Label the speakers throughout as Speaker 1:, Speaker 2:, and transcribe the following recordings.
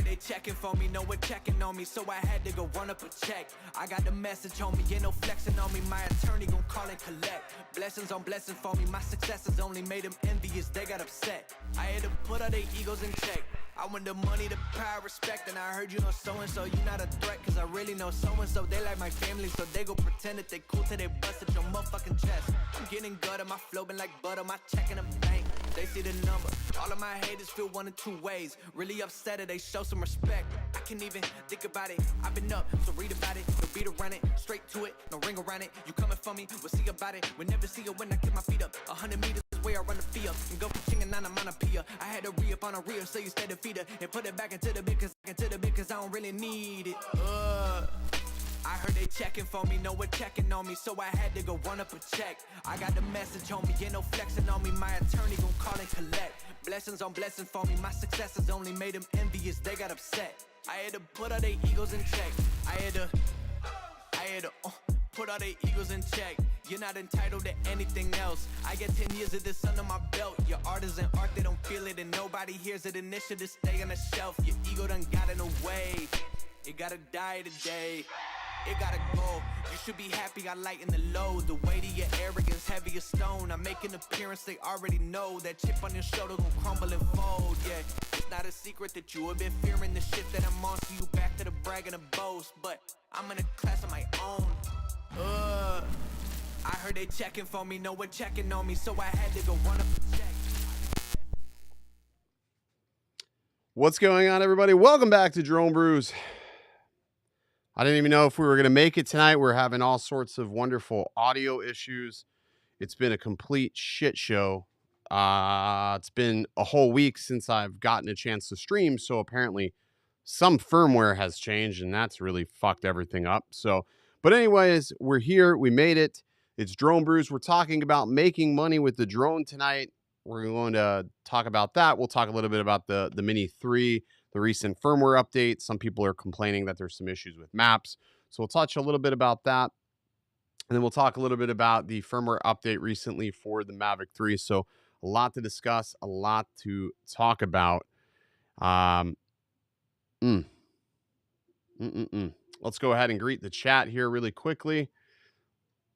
Speaker 1: they checking for me, no one checking on me, so I had to go run up a check. I got the message on me, ain't no flexing on me, my attorney gon' call and collect. Blessings on blessings for me, my successes only made them envious, they got upset. I had to put all their egos in check. I want the money, the power, respect, and I heard you know so-and-so, you not a threat, cause I really know so-and-so, they like my family, so they go pretend that they cool till they bust at your motherfucking chest. I'm getting gutter, my flow been like butter, my check in the bank, they see the number. All of my haters feel one of two ways, really upset or they show some respect. I can't even think about it, I've been up, so read about it, no beat around it, straight to it, no ring around it. You coming for me, we'll see about it, we'll never see it when I get my feet up. 100 meters is where I run the field, and go from king and on a monopia. I had to re-up on a reel, so you stay the feeder, and put it back into the bit, cause I don't really need it. I heard they checking for me, no one checking on me, so I had to go run up a check. I got the message on me, ain't no flexing on me, my attorney gon' call and collect. Blessings on blessings for me, my successes only made them envious, they got upset. I had to put all their egos in check. I had to put all their egos in check. You're not entitled to anything else. I get 10 years of this under my belt. Your art is an art, they don't feel it, and nobody hears it. Initiative stay on the shelf. Your ego done got in the way. It gotta die today. It gotta go. You should be happy I lighten the load. The weight of your arrogance, heavy as stone. I make an appearance, they already know. That chip on your shoulder gon' crumble and fold, yeah. It's not a secret that you have been fearing the shit that I'm on. So you back to the brag and the boast. But I'm in a class of my own. I heard they checking for me, no one checking on me, so I had to go run up a check.
Speaker 2: What's going on, everybody? Welcome back to Drone Brews. I didn't even know if we were going to make it tonight. We're having all sorts of wonderful audio issues. It's been a complete shit show. It's been a whole week since I've gotten a chance to stream, so apparently some firmware has changed, and that's really fucked everything up. But anyways, we're here. We made it. It's Drone Brews. We're talking about making money with the drone tonight. We're going to talk about that. We'll talk a little bit about the Mini 3, the recent firmware update. Some people are complaining that there's some issues with maps. So we'll touch a little bit about that. And then we'll talk a little bit about the firmware update recently for the Mavic 3. So a lot to discuss, a lot to talk about. Let's go ahead and greet the chat here really quickly.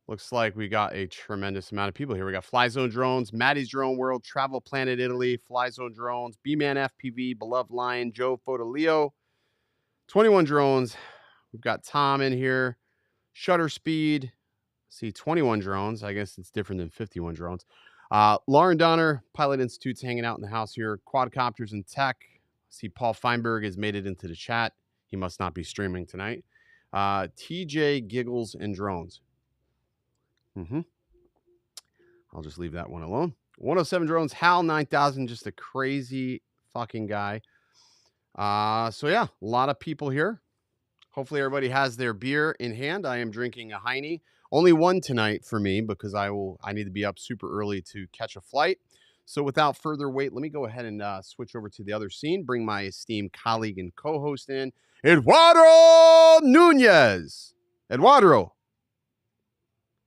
Speaker 2: Looks like we got a tremendous amount of people here. We got Flyzone Drones, Maddie's Drone World, Travel Planet Italy, Flyzone Drones, B-Man FPV, Beloved Lion, Joe Fotoleo, 21 Drones. We've got Tom in here, Shutter Speed. See, 21 Drones. I guess it's different than 51 Drones. Lauren Donner, Pilot Institute's hanging out in the house here. Quadcopters and Tech. See, Paul Feinberg has made it into the chat. He must not be streaming tonight. TJ Giggles and Drones. I'll just leave that one alone. 107 Drones, Hal 9000, just a crazy fucking guy. So yeah, a lot of people here. Hopefully everybody has their beer in hand. I am drinking a Heine. Only one tonight for me because I need to be up super early to catch a flight. So without further wait, let me go ahead and switch over to the other scene. Bring my esteemed colleague and co-host in, Eduardo Nunez. Eduardo.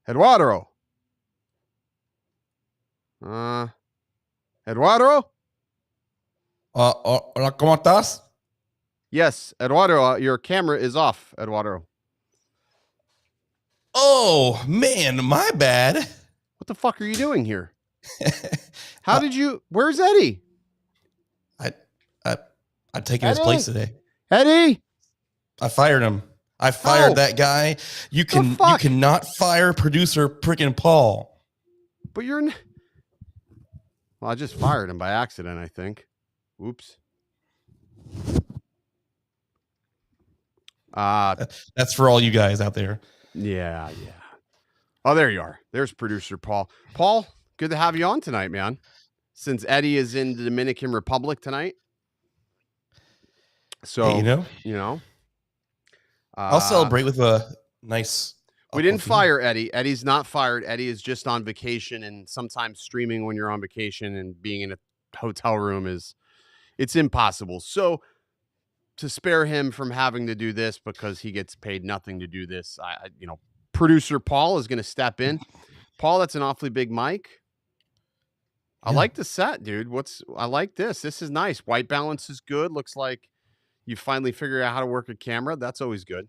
Speaker 2: Eduardo.
Speaker 3: Hola, ¿cómo estás?
Speaker 2: Yes, Eduardo, your camera is off, Eduardo.
Speaker 3: Oh, man, my bad.
Speaker 2: What the fuck are you doing here? How did you... Where's Eddie?
Speaker 3: I'd taken his place today.
Speaker 2: Eddie?
Speaker 3: I fired him. I fired that guy. You cannot fire producer frickin' Paul.
Speaker 2: But you're... Well, I just fired him by accident, I think. Oops.
Speaker 3: That's for all you guys out there.
Speaker 2: Yeah. Oh, there you are. There's producer Paul. Paul, good to have you on tonight, man. Since Eddie is in the Dominican Republic tonight. So,
Speaker 3: hey, you know. I'll celebrate with a nice...
Speaker 2: We didn't fire Eddie. Eddie's not fired. Eddie is just on vacation, and sometimes streaming when you're on vacation and being in a hotel room it's impossible. So to spare him from having to do this because he gets paid nothing to do this, producer Paul is going to step in. Paul, that's an awfully big mic. I like the set, dude. I like this. This is nice. White balance is good. Looks like You finally figure out how to work a camera. That's always good.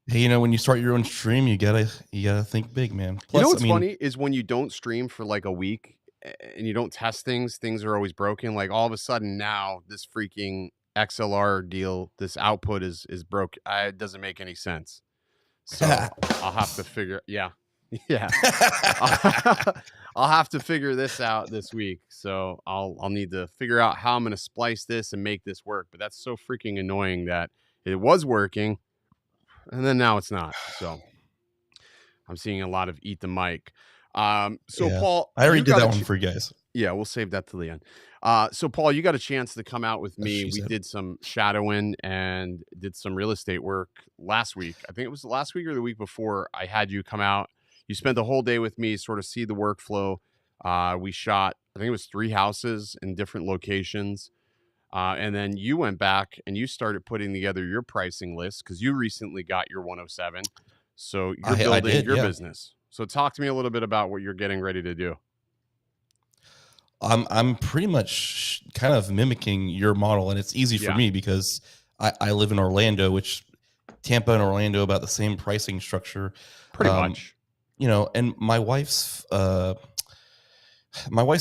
Speaker 3: Hey, when you start your own stream, you gotta think big, man.
Speaker 2: You know
Speaker 3: Plus, I
Speaker 2: what's
Speaker 3: mean,
Speaker 2: funny is when you don't stream for like a week and you don't test things, things are always broken. Like all of a sudden now, this freaking XLR deal, this output is broke. It doesn't make any sense. So I'll have to figure. Yeah, yeah. I'll have to figure this out this week. So I'll need to figure out how I'm going to splice this and make this work. But that's so freaking annoying that it was working and then now it's not. So I'm seeing a lot of eat the mic. So
Speaker 3: yeah.
Speaker 2: Paul,
Speaker 3: I already
Speaker 2: you
Speaker 3: did
Speaker 2: got
Speaker 3: that one for you guys.
Speaker 2: yeah, we'll save that till the end. So Paul, you got a chance to come out with me. We did some shadowing and did some real estate work last week. I think it was last week or the week before. I had you come out. You spent the whole day with me, sort of see the workflow. We shot, I think it was 3 houses in different locations. And then you went back and you started putting together your pricing list because you recently got your 107. So you're building your business. So talk to me a little bit about what you're getting ready to do.
Speaker 3: I'm pretty much kind of mimicking your model, and it's easy for me because I live in Orlando, which Tampa and Orlando about the same pricing structure.
Speaker 2: Pretty much.
Speaker 3: And my wife's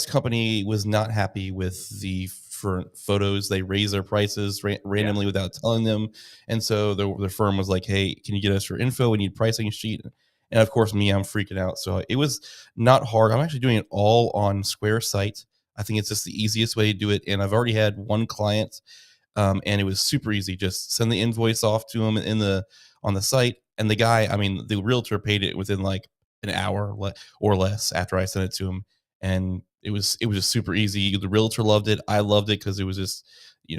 Speaker 3: company was not happy with the photos. They raised their prices randomly without telling them. And so the firm was like, hey, can you get us your info? We need pricing sheet. And of course, I'm freaking out. So it was not hard. I'm actually doing it all on Squarespace. I think it's just the easiest way to do it. And I've already had one client, and it was super easy. Just send the invoice off to him on the site. And the guy, the realtor paid it within like an hour or less after I sent it to him. And it was just super easy. The realtor loved it. I loved it because it was just,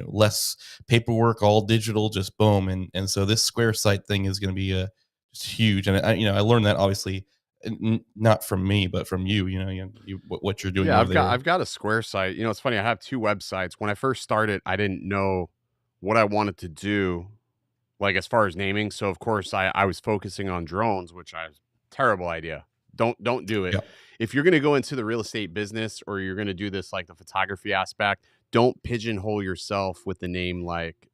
Speaker 3: less paperwork, all digital, just boom. And so this Squarespace thing is going to be just huge. And I learned that obviously not from me, but from you, what you're doing.
Speaker 2: Yeah,
Speaker 3: I've
Speaker 2: got a Squarespace. It's funny. I have 2 websites. When I first started, I didn't know what I wanted to do, like as far as naming. So of course I was focusing on drones, which terrible idea. Don't do it.
Speaker 3: Yeah.
Speaker 2: If you're going to go into the real estate business or you're going to do this, like the photography aspect, don't pigeonhole yourself with the name. Like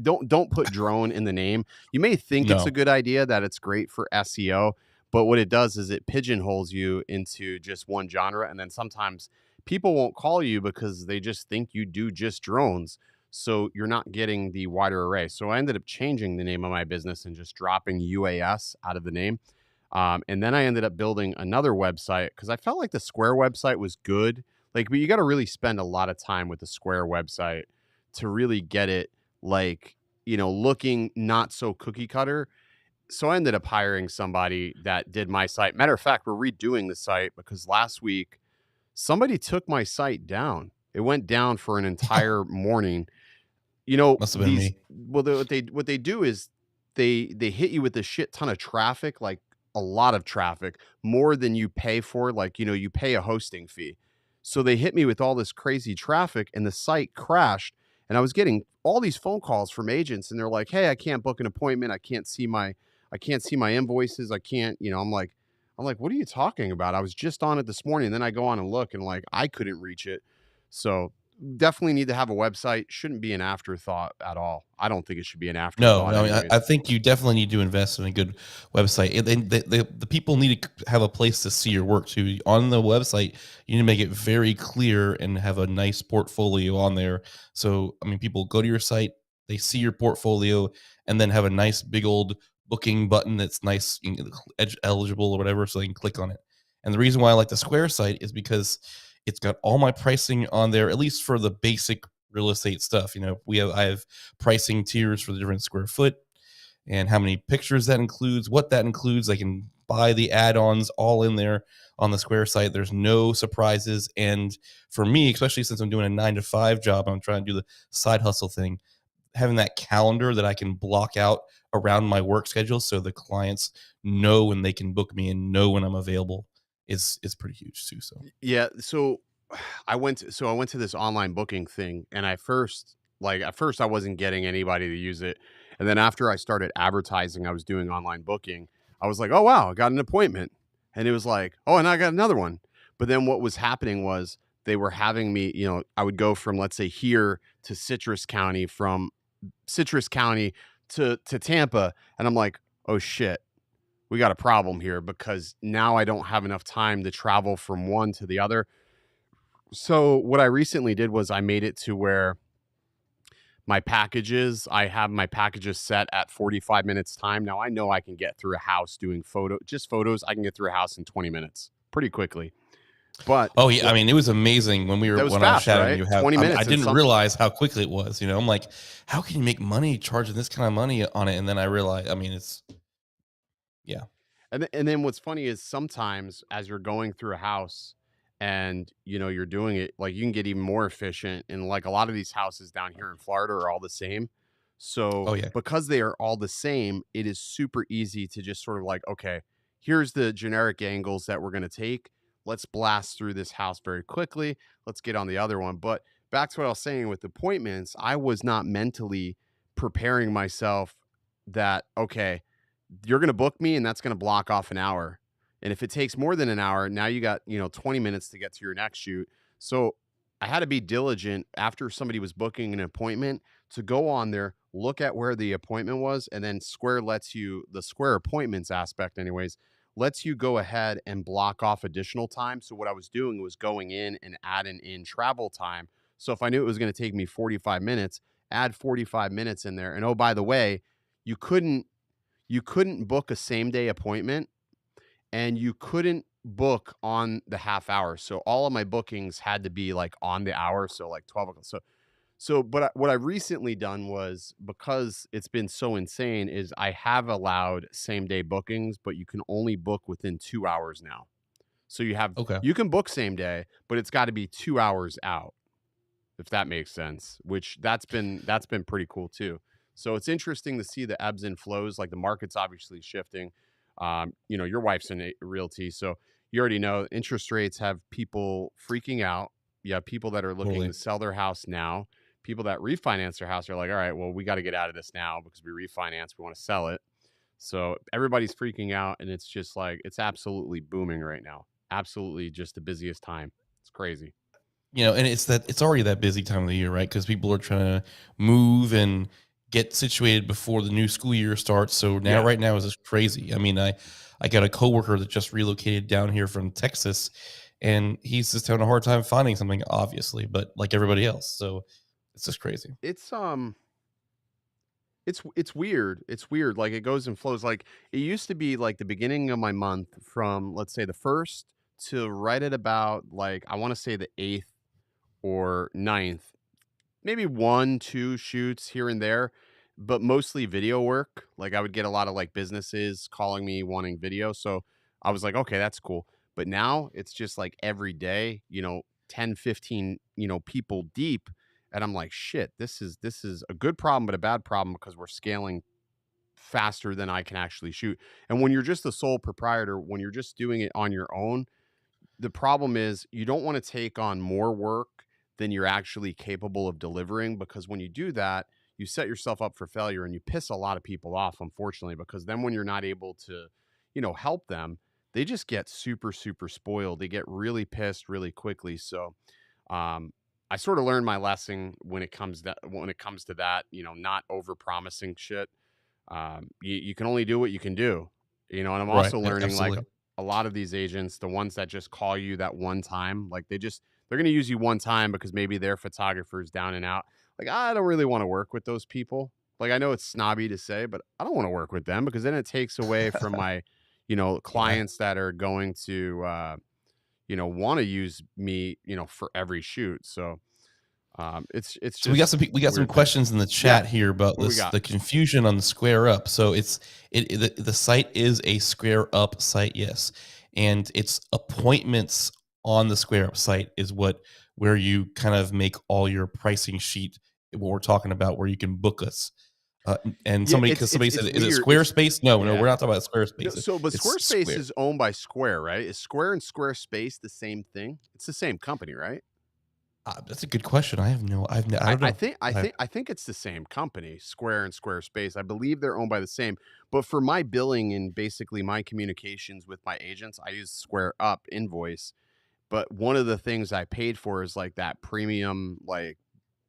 Speaker 2: don't put drone in the name. You may think it's a good idea, that it's great for SEO, but what it does is it pigeonholes you into just one genre. And then sometimes people won't call you because they just think you do just drones. So you're not getting the wider array. So I ended up changing the name of my business and just dropping UAS out of the name. And then I ended up building another website because I felt like the Square website was good. But you got to really spend a lot of time with the Square website to really get it looking not so cookie cutter. So I ended up hiring somebody that did my site. Matter of fact, we're redoing the site because last week somebody took my site down. It went down for an entire morning.
Speaker 3: Must have been me.
Speaker 2: Well, what they do is they hit you with a shit ton of traffic, like a lot of traffic, more than you pay for. Like, you pay a hosting fee. So they hit me with all this crazy traffic and the site crashed. And I was getting all these phone calls from agents and they're like, hey, I can't book an appointment. I can't see my invoices. I can't, I'm like, what are you talking about? I was just on it this morning. And then I go on and look and I couldn't reach it. So definitely need to have a website. Shouldn't be an afterthought at all. I don't think it should be an afterthought.
Speaker 3: No, I think you definitely need to invest in a good website. The people need to have a place to see your work too. On the website, you need to make it very clear and have a nice portfolio on there. So, people go to your site, they see your portfolio, and then have a nice big old booking button that's nice, eligible or whatever, so they can click on it. And the reason why I like the Square site is because it's got all my pricing on there, at least for the basic real estate stuff. I have pricing tiers for the different square foot and how many pictures that includes, what that includes. I can buy the add-ons all in there on the Square site. There's no surprises. And for me, especially since I'm doing a 9-to-5 job, I'm trying to do the side hustle thing, having that calendar that I can block out around my work schedule so the clients know when they can book me and know when I'm available is pretty huge too. So
Speaker 2: yeah, so I went to this online booking thing, and at first I wasn't getting anybody to use it, and then after I started advertising I was doing online booking, I was like, oh wow, I got an appointment, and it was like, oh, and I got another one. But then what was happening was they were having me, I would go from, let's say, here to Citrus County from Citrus County to Tampa. And I'm like, oh shit, we got a problem here because now I don't have enough time to travel from one to the other. So what I recently did was I made it to where I have my packages set at 45 minutes time. Now I know I can get through a house doing photos. I can get through a house in 20 minutes pretty quickly. But
Speaker 3: Oh yeah, I mean, it was amazing when
Speaker 2: that was
Speaker 3: when I was
Speaker 2: fast,
Speaker 3: chatting.
Speaker 2: right?
Speaker 3: You have
Speaker 2: 20
Speaker 3: I
Speaker 2: minutes and
Speaker 3: didn't
Speaker 2: something.
Speaker 3: realize how quickly it was. I'm like, how can you make money charging this kind of money on it? And then I realized, I mean, it's yeah.
Speaker 2: And then what's funny is sometimes as you're going through a house and you're doing it, like you can get even more efficient. And like a lot of these houses down here in Florida are all the same. So
Speaker 3: Oh yeah.
Speaker 2: because they are all the same, it is super easy to just sort of like, okay, here's the generic angles that we're going to take. Let's blast through this house very quickly. Let's get on the other one. But back to what I was saying with appointments, I was not mentally preparing myself that, okay, you're going to book me and that's going to block off an hour. And if it takes more than an hour, now you got, 20 minutes to get to your next shoot. So I had to be diligent after somebody was booking an appointment to go on there, look at where the appointment was, and then Square lets you, the Square appointments aspect anyways, lets you go ahead and block off additional time. So what I was doing was going in and adding in travel time. So if I knew it was going to take me 45 minutes, add 45 minutes in there. And oh, by the way, you couldn't book a same day appointment and you couldn't book on the half hour. So all of my bookings had to be like on the hour. So like 12 o'clock. But what I recently done was, because it's been so insane, is I have allowed same day bookings, but you can only book within 2 hours now. So
Speaker 3: Okay.
Speaker 2: you can book same day, but it's got to be 2 hours out, if that makes sense, which that's been pretty cool too. So it's interesting to see the ebbs and flows. Like the market's obviously shifting. Your wife's in realty, so you already know interest rates have people freaking out. You have people that are looking
Speaker 3: Totally.
Speaker 2: to sell their house now. People that refinance their house are like, all right, well, we got to get out of this now because we refinance. We want to sell it. So everybody's freaking out, and it's just like, it's absolutely booming right now. Absolutely just the busiest time. It's crazy.
Speaker 3: And it's already that busy time of the year, right? Because people are trying to move and get situated before the new school year starts. So now,
Speaker 2: Yeah.
Speaker 3: right now, is just crazy. I mean, I got a coworker that just relocated down here from Texas, and he's just having a hard time finding something, obviously, but like everybody else. So it's just crazy.
Speaker 2: It's weird. It's weird. Like it goes and flows. Like it used to be like the beginning of my month from, let's say, the 1st to right at about, like, I want to say the 8th or 9th, maybe 1, 2 shoots here and there, but mostly video work. Like I would get a lot of like businesses calling me wanting video. So I was like, okay, that's cool. But now it's just like every day, 10, 15, people deep. And I'm like, shit, this is a good problem, but a bad problem because we're scaling faster than I can actually shoot. And when you're just the sole proprietor, when you're just doing it on your own, the problem is you don't want to take on more work than you're actually capable of delivering, because when you do that, you set yourself up for failure and you piss a lot of people off, unfortunately, because then when you're not able to, help them, they just get super, super spoiled. They get really pissed really quickly. So, I sort of learned my lesson when it comes to that, not over promising shit. You can only do what you can do, and I'm
Speaker 3: Right.
Speaker 2: also learning, like,
Speaker 3: Absolutely.
Speaker 2: a lot of these agents, the ones that just call you that one time, like they're going to use you one time because maybe their photographer's down and out. Like, I don't really want to work with those people. Like, I know it's snobby to say, but I don't want to work with them because then it takes away from my,
Speaker 3: Yeah.
Speaker 2: clients that are going to, want to use me, for every shoot. So, it's
Speaker 3: So
Speaker 2: just
Speaker 3: we
Speaker 2: a
Speaker 3: got some
Speaker 2: weird thing.
Speaker 3: questions in the
Speaker 2: Yeah.
Speaker 3: chat here about
Speaker 2: What do we got?
Speaker 3: the confusion on the Square Up. So the site is a Square Up site, yes, and it's appointments on the Square Up site is where you kind of make all your pricing sheet. What we're talking about, where you can book us. And
Speaker 2: Yeah,
Speaker 3: somebody said,
Speaker 2: it's
Speaker 3: is it
Speaker 2: weird.
Speaker 3: Squarespace? No, no,
Speaker 2: Yeah.
Speaker 3: we're not talking about
Speaker 2: No,
Speaker 3: Squarespace.
Speaker 2: but
Speaker 3: It's
Speaker 2: Squarespace
Speaker 3: Square.
Speaker 2: is owned by Square, right? Is Square and Squarespace the same thing? It's the same company, right?
Speaker 3: That's a good question. I have no, I don't know.
Speaker 2: I think it's the same company, Square and Squarespace. I believe they're owned by the same. But for my billing and basically my communications with my agents, I use Square Up Invoice. But one of the things I paid for is like that premium, like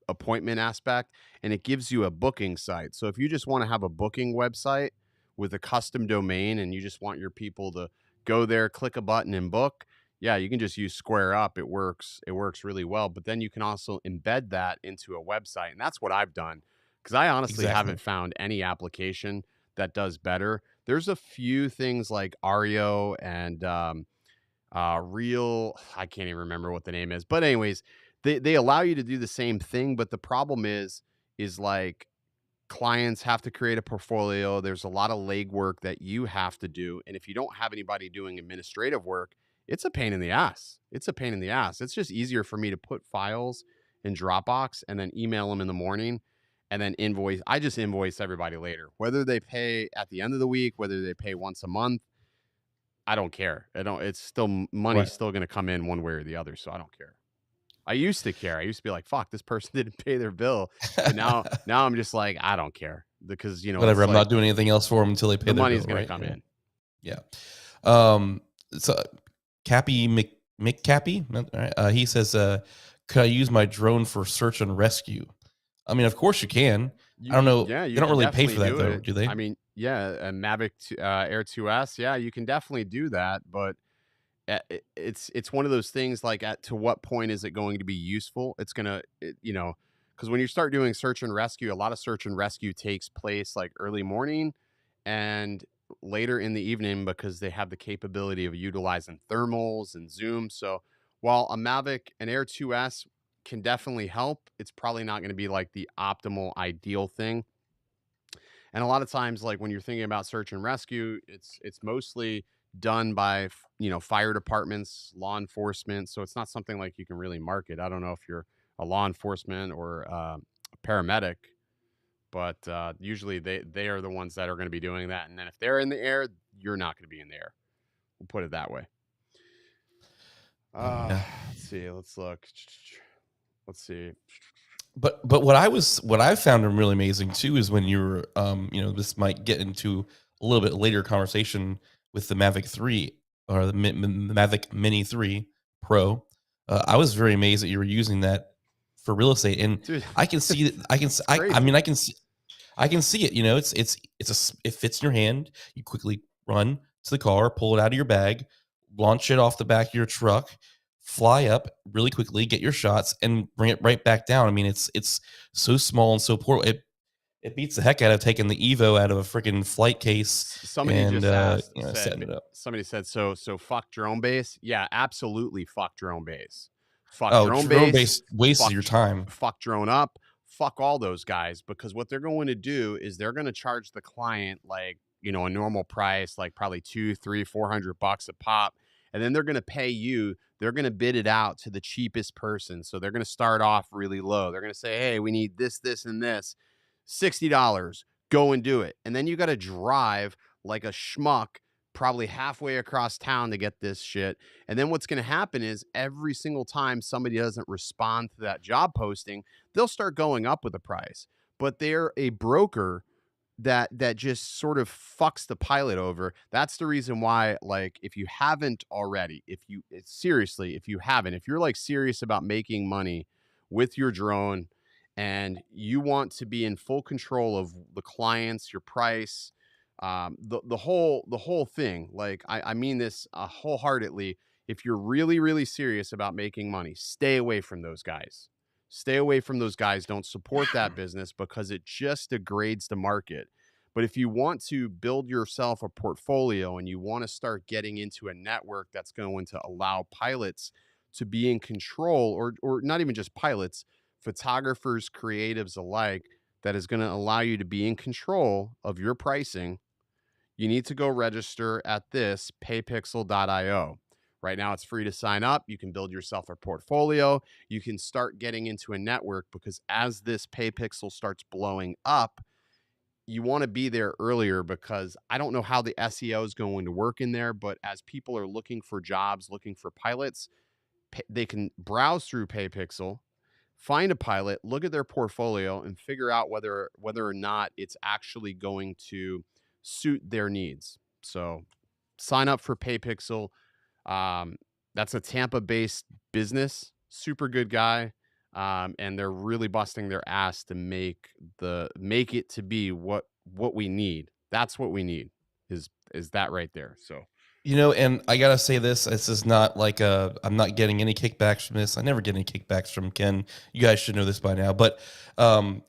Speaker 2: appointment aspect, and it gives you a booking site. So if you just want to have a booking website with a custom domain and you just want your people to go there, click a button and book, yeah, you can just use Square Up. It works. It works really well. But then you can also embed that into a website. And that's what I've done, because I honestly
Speaker 3: Exactly.
Speaker 2: haven't found any application that does better. There's a few things like Ario and Real. I can't even remember what the name is. But anyways, they allow you to do the same thing. But the problem is like clients have to create a portfolio. There's a lot of legwork that you have to do. And if you don't have anybody doing administrative work, it's a pain in the ass. It's a pain in the ass. It's just easier for me to put files in Dropbox and then email them in the morning and then invoice. I just invoice everybody later, whether they pay at the end of the week, whether they pay once a month. I don't care. It's still money's
Speaker 3: Right.
Speaker 2: still going to come in one way or the other. So I don't care. I used to care. I used to be like, fuck, this person didn't pay their bill. But now I'm just like, I don't care, because,
Speaker 3: Whatever.
Speaker 2: it's
Speaker 3: I'm
Speaker 2: like
Speaker 3: not doing anything else for them until they pay
Speaker 2: the
Speaker 3: their
Speaker 2: money's
Speaker 3: bill,
Speaker 2: going to
Speaker 3: right?
Speaker 2: come in.
Speaker 3: Yeah. Um, so Cappy McCappy, all right, he says, could I use my drone for search and rescue? I mean, of course you can. I don't know.
Speaker 2: Yeah,
Speaker 3: They
Speaker 2: you
Speaker 3: don't
Speaker 2: can
Speaker 3: really pay
Speaker 2: definitely
Speaker 3: for that
Speaker 2: do
Speaker 3: though,
Speaker 2: it.
Speaker 3: do they?
Speaker 2: I mean, yeah, a Mavic Air 2S, yeah, you can definitely do that, but it's one of those things, like, to what point is it going to be useful? It's gonna, because when you start doing search and rescue, a lot of search and rescue takes place like early morning and later in the evening, because they have the capability of utilizing thermals and zoom. So while a Mavic, an Air 2S can definitely help, it's probably not going to be like the optimal ideal thing. And a lot of times, like when you're thinking about search and rescue, it's mostly done by fire departments, law enforcement. So it's not something like you can really market. I don't know if you're a law enforcement or a paramedic, but usually they are the ones that are going to be doing that. And then if they're in the air, you're not going to be in the air. We'll put it that way.
Speaker 3: Yeah.
Speaker 2: Let's see. Let's look. Let's see.
Speaker 3: But what I found really amazing too is when you're this might get into a little bit later conversation with the Mavic 3 or the Mavic Mini 3 Pro. I was very amazed that you were using that for real estate, and
Speaker 2: Dude,
Speaker 3: I can see that.
Speaker 2: it's
Speaker 3: I mean,
Speaker 2: crazy.
Speaker 3: I can see it. It fits in your hand. You quickly run to the car, pull it out of your bag, launch it off the back of your truck, fly up really quickly, get your shots, and bring it right back down. I mean, it's so small and so portable. It beats the heck out of taking the Evo out of a freaking flight case
Speaker 2: Somebody
Speaker 3: and
Speaker 2: just asked,
Speaker 3: setting it up.
Speaker 2: somebody said, so fuck drone base. Yeah, absolutely, fuck drone base. Fuck
Speaker 3: Oh,
Speaker 2: drone
Speaker 3: drone
Speaker 2: base.
Speaker 3: based wastes
Speaker 2: Fuck
Speaker 3: your time.
Speaker 2: fuck drone up. Fuck all those guys, because what they're going to do is they're going to charge the client like, a normal price, like probably 2, 3, $400 a pop, and then they're going to pay you. They're going to bid it out to the cheapest person. So they're going to start off really low. They're going to say, hey, we need this, this, and this. $60. Go and do it. And then you got to drive like a schmuck probably halfway across town to get this shit. And then what's going to happen is every single time somebody doesn't respond to that job posting, they'll start going up with the price. But they're a broker that just sort of fucks the pilot over. That's the reason why, like, if you haven't already, if you're like serious about making money with your drone and you want to be in full control of the clients, your price, the whole thing, like, I mean this wholeheartedly. If you're really, really serious about making money, stay away from those guys. Stay away from those guys. Don't support that business, because it just degrades the market. But if you want to build yourself a portfolio and you want to start getting into a network that's going to allow pilots to be in control, or not even just pilots, photographers, creatives alike, that is going to allow you to be in control of your pricing, you need to go register at this paypixel.io. Right now, it's free to sign up. You can build yourself a portfolio. You can start getting into a network, because as this PayPixel starts blowing up, you want to be there earlier, because I don't know how the SEO is going to work in there, but as people are looking for jobs, looking for pilots, they can browse through PayPixel, find a pilot, look at their portfolio, and figure out whether or not it's actually going to suit their needs. So sign up for PayPixel. That's a Tampa-based business. Super good guy. and they're really busting their ass to make it to be what we need. That's what we need is that right there. So
Speaker 3: And I gotta say this is not like I'm not getting any kickbacks from this. I never get any kickbacks from Ken. You guys should know this by now. But um,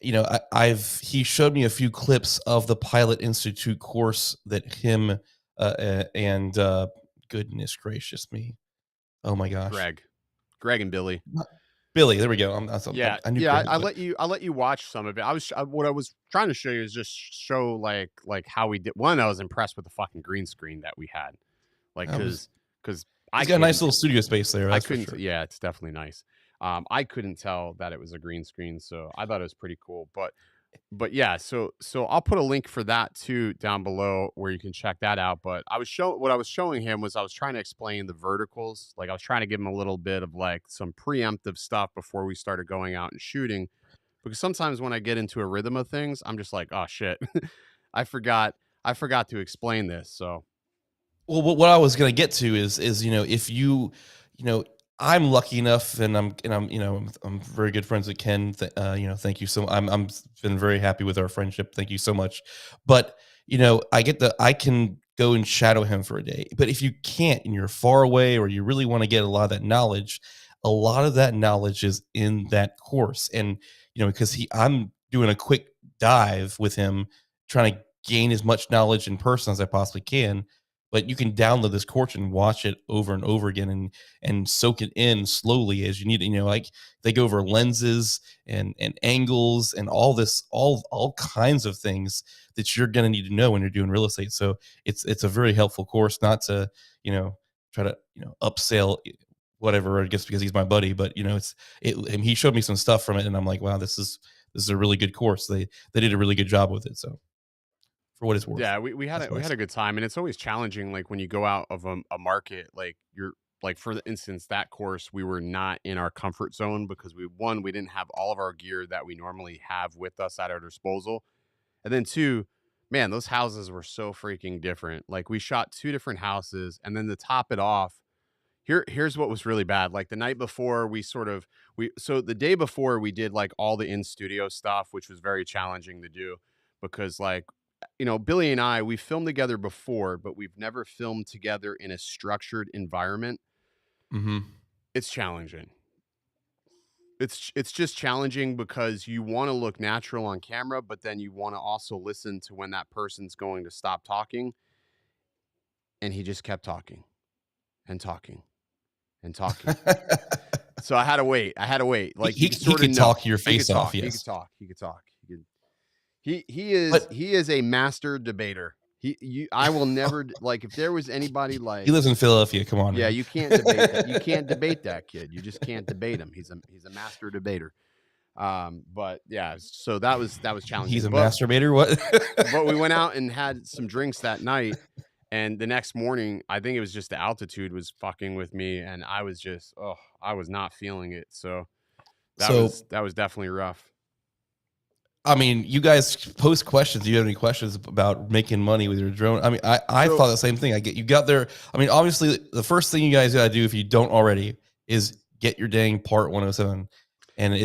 Speaker 3: he showed me a few clips of the Pilot Institute course that him and goodness gracious me. Oh my gosh.
Speaker 2: Greg and Billy.
Speaker 3: Billy, there we go.
Speaker 2: Yeah,
Speaker 3: I knew
Speaker 2: yeah.
Speaker 3: Greg,
Speaker 2: I
Speaker 3: but
Speaker 2: let you watch some of it. What I was trying to show you is just show like how we did. One, I was impressed with the fucking green screen that we had, like
Speaker 3: I was,
Speaker 2: because
Speaker 3: he's got a nice little studio space there.
Speaker 2: I
Speaker 3: That's for
Speaker 2: couldn't.
Speaker 3: sure.
Speaker 2: Yeah, it's definitely nice. I couldn't tell that it was a green screen, so I thought it was pretty cool. But yeah, so I'll put a link for that too down below where you can check that out. But what I was showing him was I was trying to explain the verticals. Like I was trying to give him a little bit of like some preemptive stuff before we started going out and shooting. Because sometimes when I get into a rhythm of things, I'm just like, oh shit, I forgot to explain this. So
Speaker 3: Well, what I was gonna get to is if you know I'm lucky enough, and I'm very good friends with Ken. Thank you so. I'm been very happy with our friendship. Thank you so much. But I can go and shadow him for a day. But if you can't and you're far away, or you really want to get a lot of that knowledge, a lot of that knowledge is in that course. And because I'm doing a quick dive with him, trying to gain as much knowledge in person as I possibly can. But you can download this course and watch it over and over again, and soak it in slowly as you need it. Like they go over lenses and angles and all kinds of things that you're gonna need to know when you're doing real estate. So it's a very helpful course, not to try to upsell whatever, I guess, because he's my buddy. But and he showed me some stuff from it, and I'm like, wow, this is a really good course. They did a really good job with it. So for what it's worth.
Speaker 2: yeah, we had
Speaker 3: That's what
Speaker 2: we
Speaker 3: I
Speaker 2: had a good time, and it's always challenging. Like when you go out of a market, like you're like for instance that course, we were not in our comfort zone because we didn't have all of our gear that we normally have with us at our disposal, and then two, man, those houses were so freaking different. Like we shot two different houses, and then to top it off, here's what was really bad. Like the night before, so the day before we did like all the in studio stuff, which was very challenging to do because like Billy and we filmed together before, but we've never filmed together in a structured environment.
Speaker 3: Mm-hmm.
Speaker 2: It's challenging. It's just challenging because you want to look natural on camera, but then you want to also listen to when that person's going to stop talking. And he just kept talking and talking and talking. So I had to wait. Like
Speaker 3: he could talk your face off. Yes,
Speaker 2: he could talk. He is a master debater. I will never like if there was anybody like
Speaker 3: he lives in Philadelphia. Come on,
Speaker 2: yeah,
Speaker 3: man.
Speaker 2: you can't debate that. You can't debate that kid. You just can't debate him. He's a master debater. But yeah, so that was challenging.
Speaker 3: He's a masturbator. What?
Speaker 2: But we went out and had some drinks that night, and the next morning, I think it was just the altitude was fucking with me, and I was just I was not feeling it. So that was definitely rough.
Speaker 3: I mean, you guys post questions. Do you have any questions about making money with your drone? I mean, I thought the same thing. You got there. I mean, obviously, the first thing you guys got to do if you don't already is get your dang Part 107. And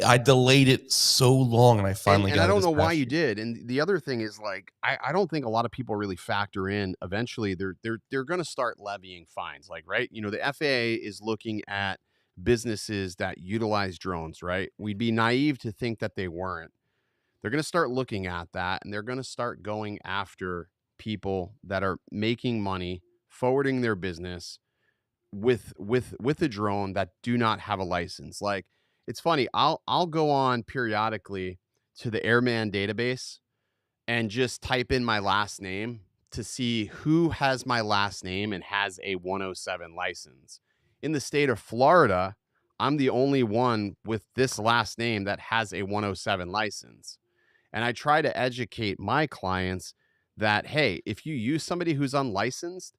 Speaker 3: I delayed it so long, and I finally got it.
Speaker 2: And I don't know why you did. And the other thing is like, I don't think a lot of people really factor in. Eventually, they're going to start levying fines. Like, right? The FAA is looking at businesses that utilize drones. Right? We'd be naive to think that they weren't. They're going to start looking at that, and they're going to start going after people that are making money, forwarding their business with a drone that do not have a license. Like it's funny, I'll go on periodically to the Airman database and just type in my last name to see who has my last name and has a 107 license. In the state of Florida, I'm the only one with this last name that has a 107 license. And I try to educate my clients that, hey, if you use somebody who's unlicensed,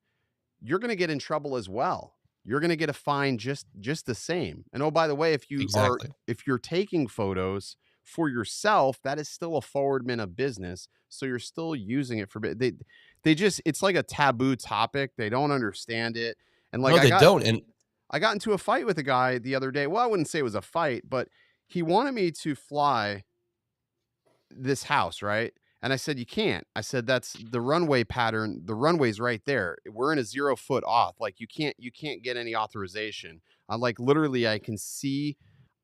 Speaker 2: you're going to get in trouble as well. You're going to get a fine just the same. And oh, by the way, if you're taking photos for yourself, that is still a forwardment of business. So you're still using it for they just it's like a taboo topic. They don't understand it. And like
Speaker 3: no, they don't. And
Speaker 2: I got into a fight with a guy the other day. Well, I wouldn't say it was a fight, but he wanted me to fly this house, right? And I said, you can't. I said, that's the runway pattern. The runway's right there. We're in a 0 foot off. Like you can't get any authorization. I'm like, literally, I can see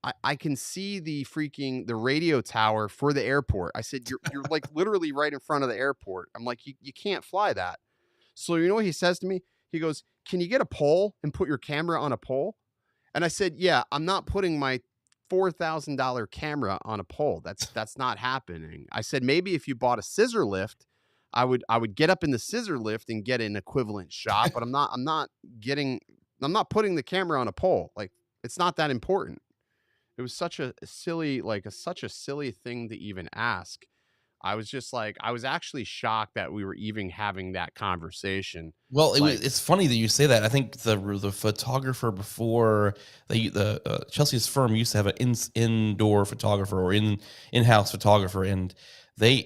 Speaker 2: the radio tower for the airport. I said, you're like literally right in front of the airport. I'm like, you can't fly that. So you know what he says to me? He goes, can you get a pole and put your camera on a pole? And I said, yeah, I'm not putting my $4,000 camera on a pole. That's not happening. I said, maybe if you bought a scissor lift, I would get up in the scissor lift and get an equivalent shot, but I'm not putting the camera on a pole. Like, it's not that important. It was such a silly, such a silly thing to even ask. I was just like, I was actually shocked that we were even having that conversation.
Speaker 3: Well,
Speaker 2: Like,
Speaker 3: it's funny that you say that. I think the photographer before the Chelsea's firm used to have an indoor photographer or in-house photographer, and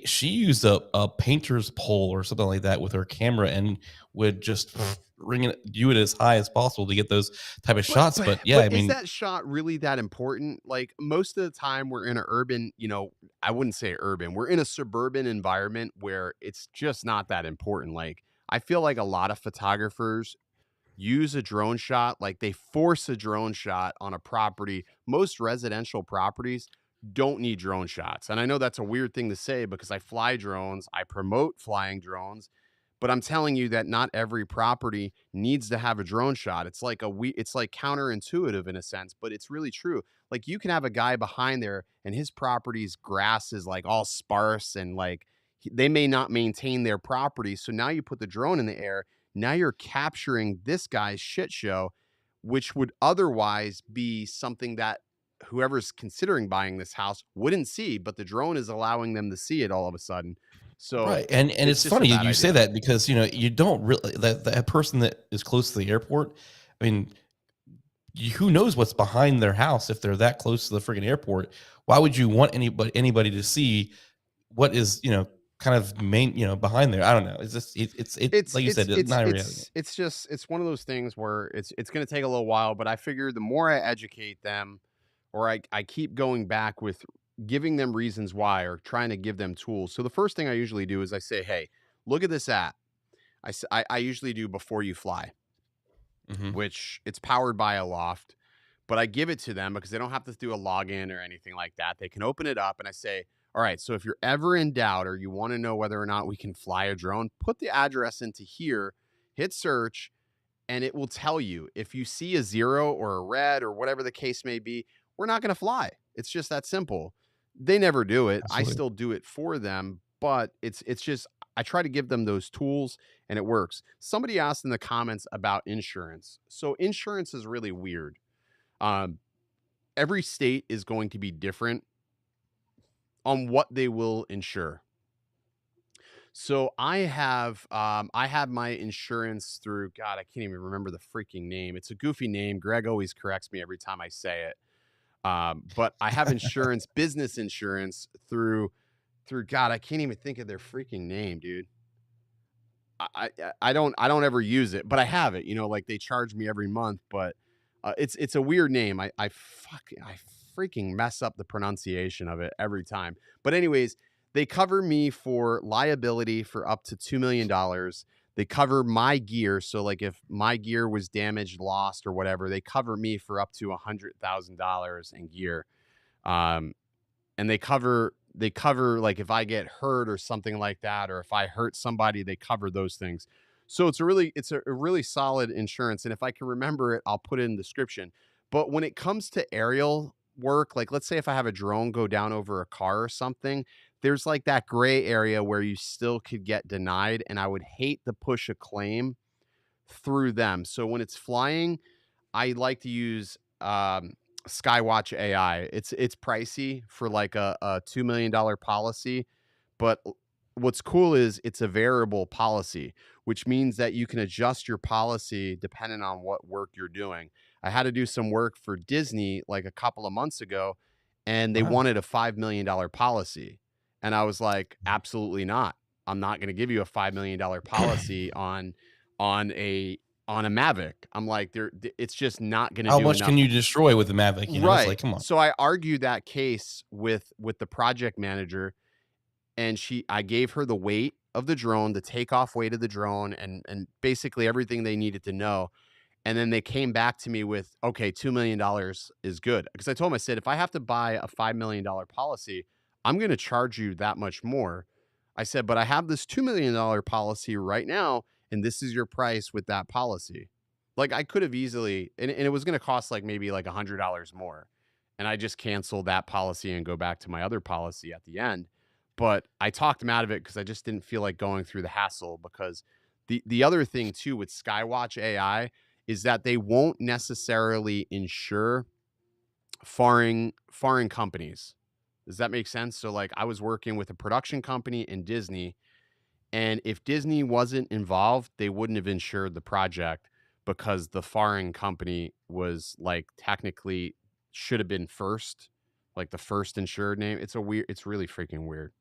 Speaker 3: she used a painter's pole or something like that with her camera and would just ring you it as high as possible to get those type of shots. But yeah, I
Speaker 2: is
Speaker 3: mean,
Speaker 2: that shot really that important? Like, most of the time we're in an urban, I wouldn't say urban. We're in a suburban environment where it's just not that important. Like, I feel like a lot of photographers use a drone shot, like they force a drone shot on a property. Most residential properties don't need drone shots. And I know that's a weird thing to say because I fly drones, I promote flying drones, but I'm telling you that not every property needs to have a drone shot. It's like counterintuitive in a sense, but it's really true. Like, you can have a guy behind there and his property's grass is like all sparse and like they may not maintain their property. So now you put the drone in the air. Now you're capturing this guy's shit show, which would otherwise be something that whoever's considering buying this house wouldn't see, but the drone is allowing them to see it all of a sudden. So
Speaker 3: right, and
Speaker 2: it's
Speaker 3: it's
Speaker 2: just a
Speaker 3: funny
Speaker 2: bad
Speaker 3: you say
Speaker 2: idea.
Speaker 3: that because you don't really that person that is close to the airport. I mean, who knows what's behind their house if they're that close to the friggin' airport? Why would you want anybody to see what is kind of behind there? I don't know. It's just it
Speaker 2: It's
Speaker 3: like you said,
Speaker 2: it's
Speaker 3: it's
Speaker 2: it's
Speaker 3: not a reality.
Speaker 2: it's just it's one of those things where it's going to take a little while, but I figure the more I educate them, or I keep going back with giving them reasons why, or trying to give them tools. So the first thing I usually do is I say, hey, look at this app. I usually do before you fly,
Speaker 3: Hmm.
Speaker 2: which it's powered by a loft, but I give it to them because they don't have to do a login or anything like that. They can open it up and I say, all right, so if you're ever in doubt or you want to know whether or not we can fly a drone, put the address into here, hit search, and it will tell you. If you see a 0 or a red or whatever the case may be, we're not going to fly. It's just that simple. They never do it. I
Speaker 3: Absolutely.
Speaker 2: still do it for them, but it's just I try to give them those tools and it works. Somebody asked in the comments about insurance. So insurance is really weird. Um, every state is going to be different on what they will insure. So I have my insurance through, God, I can't even remember the freaking name. It's a goofy name. Greg always corrects me every time I say it. But I have insurance, business insurance through God, I can't even think of their freaking name, dude. I don't ever use it, but I have it. Like they charge me every month, but it's a weird name. I freaking mess up the pronunciation of it every time. But anyways, they cover me for liability for up to $2 million. They cover my gear, so like if my gear was damaged, lost, or whatever, they cover me for up to $100,000 in gear. Um, and they cover like if I get hurt or something like that, or if I hurt somebody, they cover those things. So it's a really solid insurance. And if I can remember it, I'll put it in the description. But when it comes to aerial work, like let's say if I have a drone go down over a car or something, there's like that gray area where you still could get denied. And I would hate to push a claim through them. So when it's flying, I like to use Skywatch AI. It's pricey for like a $2 million policy, but what's cool is it's a variable policy, which means that you can adjust your policy depending on what work you're doing. I had to do some work for Disney like a couple of months ago, and they
Speaker 3: Wow.
Speaker 2: wanted a $5 million policy, and I was like, absolutely not. I'm not going to give you a $5 million policy on a on a Mavic. I'm like, it's just not going to
Speaker 3: How
Speaker 2: do
Speaker 3: much
Speaker 2: enough.
Speaker 3: can you destroy with the Mavic? You know, it's
Speaker 2: Right.
Speaker 3: like, come on.
Speaker 2: So I argued that case with the project manager, and I gave her the weight of the drone, the takeoff weight of the drone, and basically everything they needed to know. And then they came back to me with, okay, $2 million is good. Because I told them, I said, if I have to buy a $5 million policy, I'm going to charge you that much more. I said, but I have this $2 million policy right now, and this is your price with that policy. Like I could have easily, and it was going to cost like maybe like $100 more. And I just canceled that policy and go back to my other policy at the end. But I talked them out of it because I just didn't feel like going through the hassle. Because the other thing too with Skywatch AI is that they won't necessarily insure foreign companies. Does that make sense? So like I was working with a production company in Disney, and if Disney wasn't involved, they wouldn't have insured the project because the foreign company was like technically should have been first, like the first insured name. It's really freaking weird.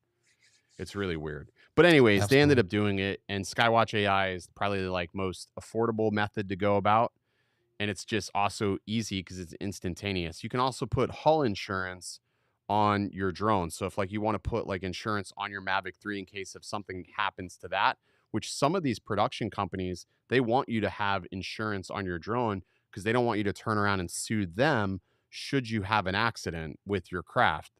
Speaker 2: It's really weird. But anyways, they ended
Speaker 3: Absolutely.
Speaker 2: up doing it, and Skywatch AI is probably the like most affordable method to go about. And it's just also easy because it's instantaneous. You can also put hull insurance on your drone. So if like you want to put like insurance on your Mavic 3 in case if something happens to that, which some of these production companies, they want you to have insurance on your drone because they don't want you to turn around and sue them should you have an accident with your craft.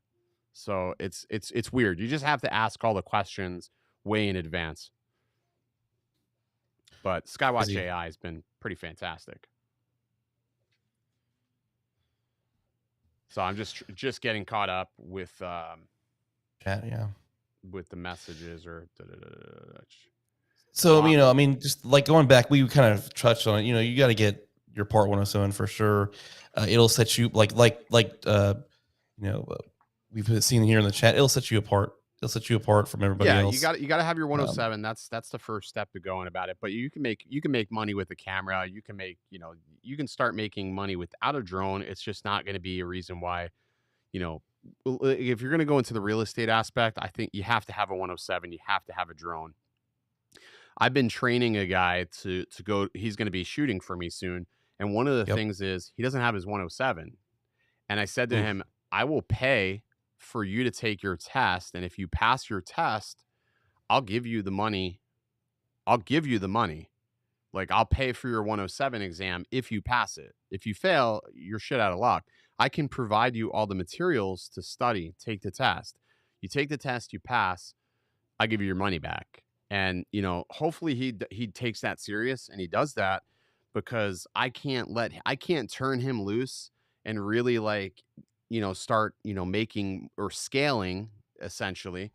Speaker 2: So it's weird. You just have to ask all the questions way in advance. But Skywatch
Speaker 3: Crazy.
Speaker 2: AI has been pretty fantastic. So I'm just getting caught up with
Speaker 3: Chat, yeah.
Speaker 2: with the messages or
Speaker 3: So, you know, I mean, just like going back, we kind of touched on it. You know, you got to get your Part 107 for sure. It'll set you you know, we've been seeing here in the chat. It'll set you apart. It'll set you apart from everybody
Speaker 2: yeah,
Speaker 3: else.
Speaker 2: you got to have your 107. That's the first step to going about it. But you can make money with the camera. You can make, you know, you can start making money without a drone. It's just not going to be a reason why, you know, if you're going to go into the real estate aspect, I think you have to have a 107. You have to have a drone. I've been training a guy to go. He's going to be shooting for me soon. And one of the things is he doesn't have his 107. And I said to him, I will pay for you to take your test. And if you pass your test, I'll give you the money. Like I'll pay for your 107 exam if you pass it. If you fail, you're shit out of luck. I can provide you all the materials to study, take the test. You take the test, you pass, I give you your money back. And, you know, hopefully he takes that serious and he does that, because I can't turn him loose and really like, you know, start, you know, making or scaling essentially.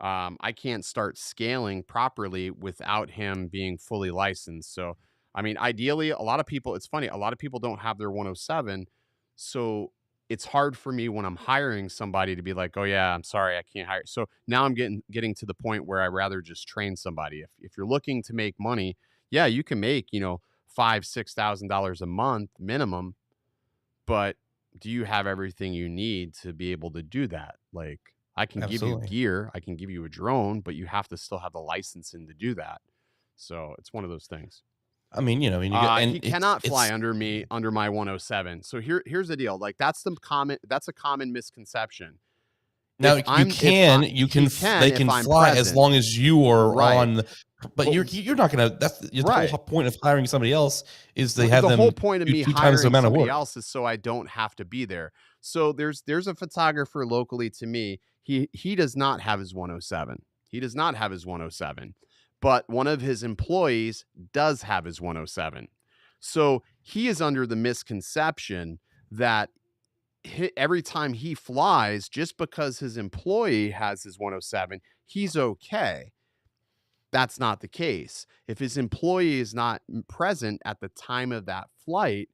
Speaker 2: I can't start scaling properly without him being fully licensed. So, I mean, ideally, it's funny, a lot of people don't have their 107. So it's hard for me when I'm hiring somebody to be like, oh yeah, I'm sorry, I can't hire. So now I'm getting to the point where I rather just train somebody. If you're looking to make money, yeah, you can make, you know, $5,000-$6,000 a month minimum, but do you have everything you need to be able to do that? Like, I can give you gear, I can give you a drone, but you have to still have the licensing to do that. So it's one of those things.
Speaker 3: I mean, you know, and
Speaker 2: he cannot fly under my 107. So here's the deal. Like that's a common misconception.
Speaker 3: Now they can fly
Speaker 2: present.
Speaker 3: as long as you are on. But you're not gonna. That's the
Speaker 2: right.
Speaker 3: whole point of hiring somebody else is they
Speaker 2: Well,
Speaker 3: have
Speaker 2: the
Speaker 3: them
Speaker 2: whole point of
Speaker 3: do
Speaker 2: me
Speaker 3: two
Speaker 2: hiring
Speaker 3: times the amount of
Speaker 2: somebody
Speaker 3: work.
Speaker 2: else is so I don't have to be there. So there's a photographer locally to me. He does not have his 107. He does not have his 107. But one of his employees does have his 107. So he is under the misconception that every time he flies, just because his employee has his 107, he's okay. That's not the case. If his employee is not present at the time of that flight,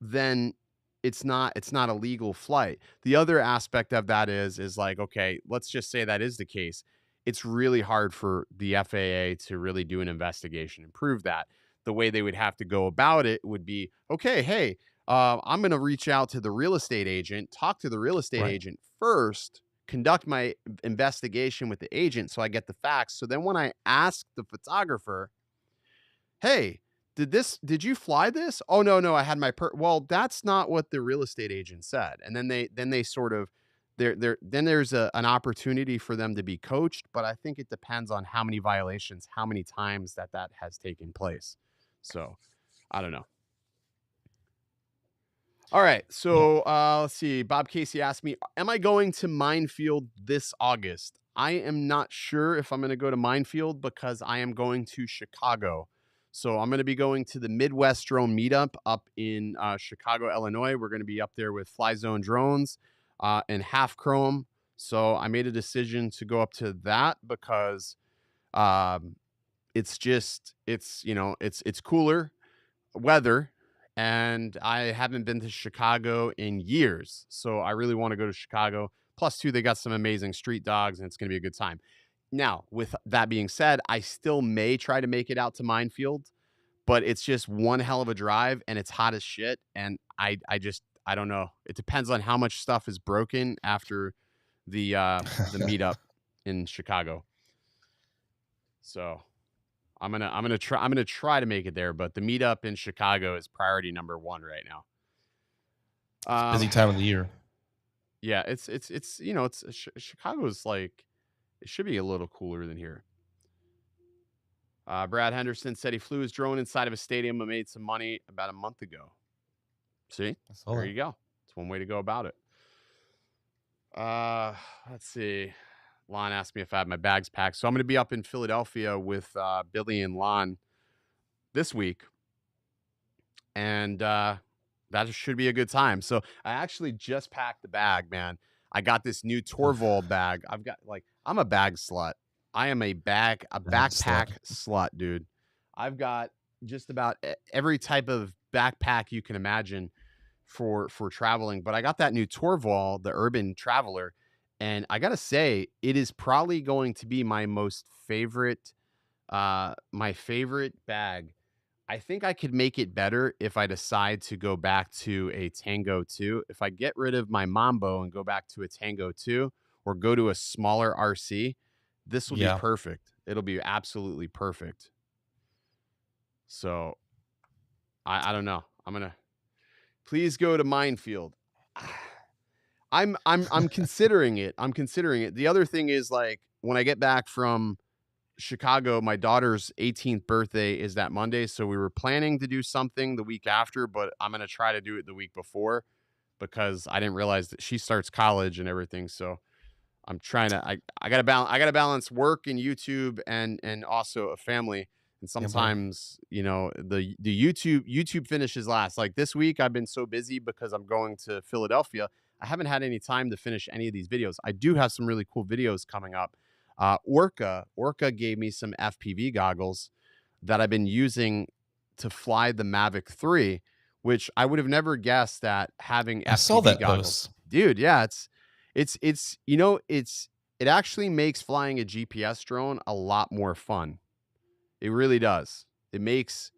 Speaker 2: then it's not a legal flight. The other aspect of that is like, okay, let's just say that is the case. It's really hard for the FAA to really do an investigation and prove that. The way they would have to go about it would be, okay, hey, I'm going to reach out to the real estate agent, talk to the real estate agent first, conduct my investigation with the agent so I get the facts. So then when I ask the photographer, hey, did you fly this? Oh, no, I had my well, that's not what the real estate agent said. And then they sort of then there's an opportunity for them to be coached, but I think it depends on how many violations, how many times that has taken place. So, I don't know. All right.
Speaker 3: Yeah.
Speaker 2: So, let's see. Bob Casey asked me, am I going to Minefield this August? I am not sure if I'm going to go to Minefield because I am going to Chicago. So I'm going to be going to the Midwest Drone Meetup up in Chicago, Illinois. We're going to be up there with Fly Zone Drones and Half Chrome. So I made a decision to go up to that because it's it's cooler weather, and I haven't been to Chicago in years. So I really want to go to Chicago. Plus, two, they got some amazing street dogs, and it's going to be a good time. Now, with that being said, I still may try to make it out to Minefield, but it's just one hell of a drive, and it's hot as shit. And I don't know. It depends on how much stuff is broken after the meetup in Chicago. So I'm gonna try to make it there, but the meetup in Chicago is priority number 1 right now.
Speaker 3: Busy time of the year.
Speaker 2: Yeah, it's Chicago's like, it should be a little cooler than here. Brad Henderson said he flew his drone inside of a stadium and made some money about a month ago. See, there you go. It's one way to go about it. Let's see. Lon asked me if I had my bags packed. So I'm going to be up in Philadelphia with Billy and Lon this week. And that should be a good time. So I actually just packed the bag, man. I got this new Torvald bag. I'm a bag slut. I am a backpack slut, dude. I've got just about every type of backpack you can imagine for traveling. But I got that new Torvald, the Urban Traveler. And I got to say, it is probably going to be my favorite bag. I think I could make it better if I decide to go back to a Tango 2. If I get rid of my Mambo and go back to a Tango 2 or go to a smaller RC, this will be perfect. It'll be absolutely perfect. So I don't know. Please go to Minefield. I'm considering it. I'm considering it. The other thing is, like, when I get back from Chicago, my daughter's 18th birthday is that Monday. So we were planning to do something the week after, but I'm going to try to do it the week before because I didn't realize that she starts college and everything. So I'm trying to, I got to balance work and YouTube and also a family. And sometimes, the YouTube finishes last. Like this week, I've been so busy because I'm going to Philadelphia. I haven't had any time to finish any of these videos. I do have some really cool videos coming up. Orca gave me some FPV goggles that I've been using to fly the Mavic 3, which I would have never guessed that having FPV
Speaker 3: saw that
Speaker 2: goggles.
Speaker 3: post.
Speaker 2: Dude, yeah, it actually makes flying a GPS drone a lot more fun. It really does. It makes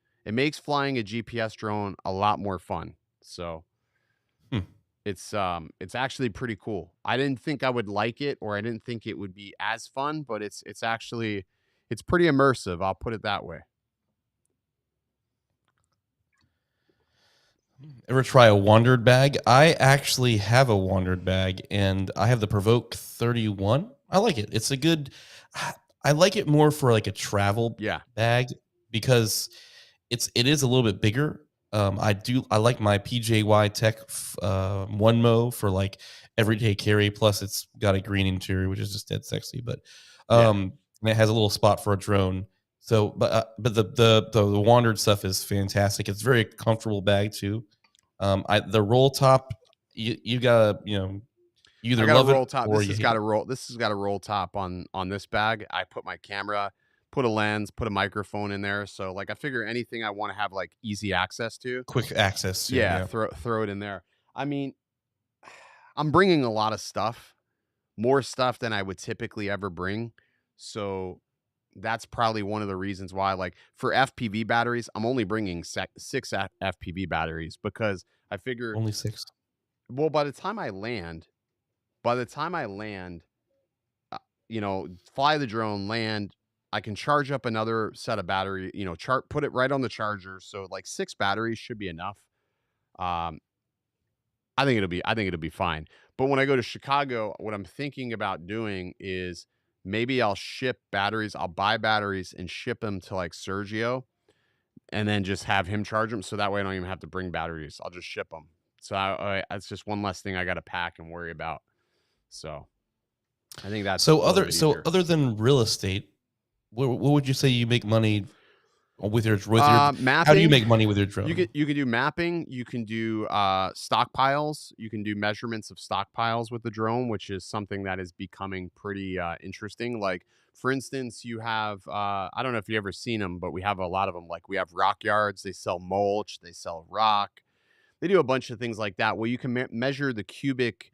Speaker 2: flying a GPS drone a lot more fun. So it's actually pretty cool. I didn't think I would like it, or I didn't think it would be as fun, but it's pretty immersive. I'll put it that way.
Speaker 3: Ever try a Wandered bag? I actually have a Wandered bag, and I have the Provoke 31. I like it. It's a good. I like it more for like a travel bag because it is a little bit bigger. I like my PJY Tech One-Mo for like everyday carry. Plus, it's got a green interior, which is just dead sexy. But and it has a little spot for a drone. So, but the Wandered stuff is fantastic. It's a very comfortable bag too. The roll top, you gotta you either love
Speaker 2: roll
Speaker 3: it
Speaker 2: top.
Speaker 3: or
Speaker 2: This
Speaker 3: you
Speaker 2: has
Speaker 3: hate
Speaker 2: got
Speaker 3: it.
Speaker 2: a roll. This has got a roll top on this bag. I put my camera, put a lens, put a microphone in there. So like I figure anything I want to have like easy access to,
Speaker 3: Quick access to.
Speaker 2: yeah. Throw it in there. I mean, I'm bringing a lot of stuff, more stuff than I would typically ever bring. So that's probably one of the reasons why, like for FPV batteries, I'm only bringing 6 FPV batteries because I figure
Speaker 3: Only 6.
Speaker 2: Well, by the time I land, fly the drone, land, I can charge up another set of battery, put it right on the charger. So like 6 batteries should be enough. Um, I think it'll be fine. But when I go to Chicago, what I'm thinking about doing is maybe I'll ship batteries. I'll buy batteries and ship them to like Sergio, and then just have him charge them. So that way I don't even have to bring batteries. I'll just ship them. So it's just one less thing I got to pack and worry about. So I think that's a little bit easier.
Speaker 3: Other than real estate, what would you say you make money with your how do you
Speaker 2: Mapping.
Speaker 3: make money with your drone?
Speaker 2: You can do mapping. You can do stockpiles. You can do measurements of stockpiles with the drone, which is something that is becoming pretty interesting. Like, for instance, you have I don't know if you've ever seen them, but we have a lot of them. Like, we have rock yards. They sell mulch. They sell rock. They do a bunch of things like that. Well, you can measure the cubic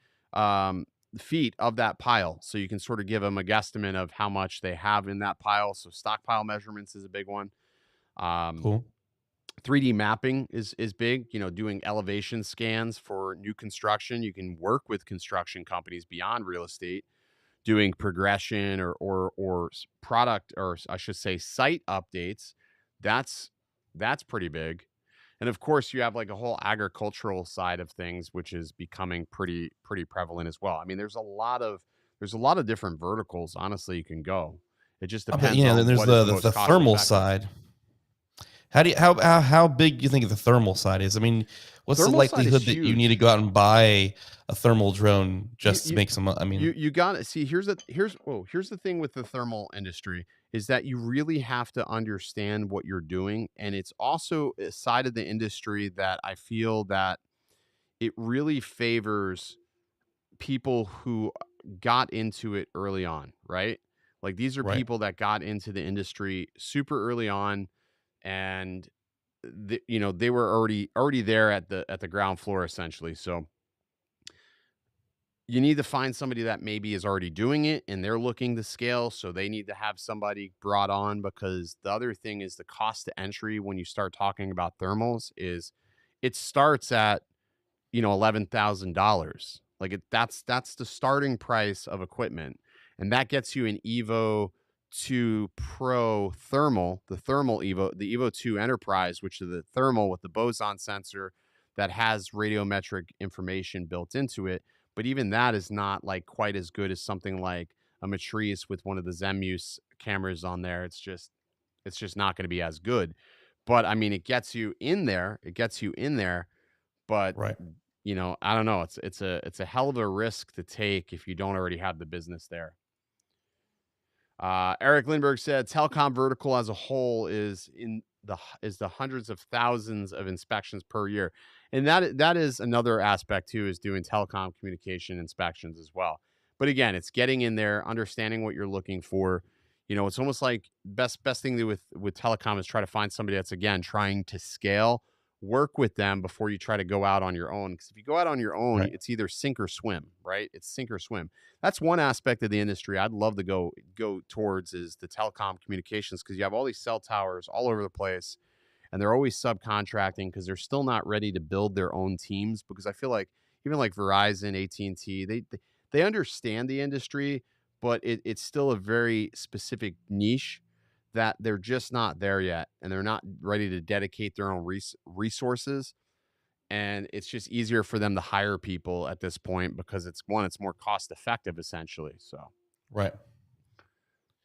Speaker 2: feet of that pile, so you can sort of give them a guesstimate of how much they have in that pile. So stockpile measurements is a big one.
Speaker 3: Cool.
Speaker 2: 3D mapping is big, doing elevation scans for new construction. You can work with construction companies beyond real estate, doing progression or product, or I should say site updates. That's pretty big. And of course, you have like a whole agricultural side of things, which is becoming pretty prevalent as well. I mean, there's a lot of different verticals, honestly, you can go. It just depends on
Speaker 3: then there's
Speaker 2: what is the most
Speaker 3: the
Speaker 2: cost
Speaker 3: thermal
Speaker 2: effective.
Speaker 3: side. How big do you think the thermal side is? I mean, what's the
Speaker 2: Thermal side is
Speaker 3: likelihood that you
Speaker 2: huge.
Speaker 3: need to go out and buy a thermal drone just to make some? I mean,
Speaker 2: You got to see. Here's the thing with the thermal industry is that you really have to understand what you're doing, and it's also a side of the industry that I feel that it really favors people who got into it early on, right? Like, these are
Speaker 3: right.
Speaker 2: people that got into the industry super early on, and they were already there at the ground floor, essentially. So you need to find somebody that maybe is already doing it and they're looking to scale. So they need to have somebody brought on, because the other thing is the cost to entry when you start talking about thermals is it starts at, $11,000. Like, that's the starting price of equipment. And that gets you an Evo 2 Pro thermal, the Evo 2 Enterprise, which is the thermal with the boson sensor that has radiometric information built into it. But even that is not like quite as good as something like a Matrice with one of the Zemuse cameras on there. It's just not going to be as good. But I mean, it gets you in there. But
Speaker 3: Right.
Speaker 2: I don't know. It's a hell of a risk to take if you don't already have the business there. Eric Lindbergh said telecom vertical as a whole is the hundreds of thousands of inspections per year. And that is another aspect too, is doing telecom communication inspections as well. But again, it's getting in there, understanding what you're looking for. It's almost like best thing to do with telecom is try to find somebody that's, again, trying to scale. Work with them before you try to go out on your own. Because if you go out on your own,
Speaker 3: Right.
Speaker 2: it's either sink or swim, right? It's sink or swim. That's one aspect of the industry I'd love to go towards, is the telecom communications, because you have all these cell towers all over the place, and they're always subcontracting because they're still not ready to build their own teams. Because I feel like even like Verizon, AT&T, they understand the industry, but it's still a very specific niche that they're just not there yet, and they're not ready to dedicate their own resources. And it's just easier for them to hire people at this point because it's more cost effective, essentially. So,
Speaker 3: Right.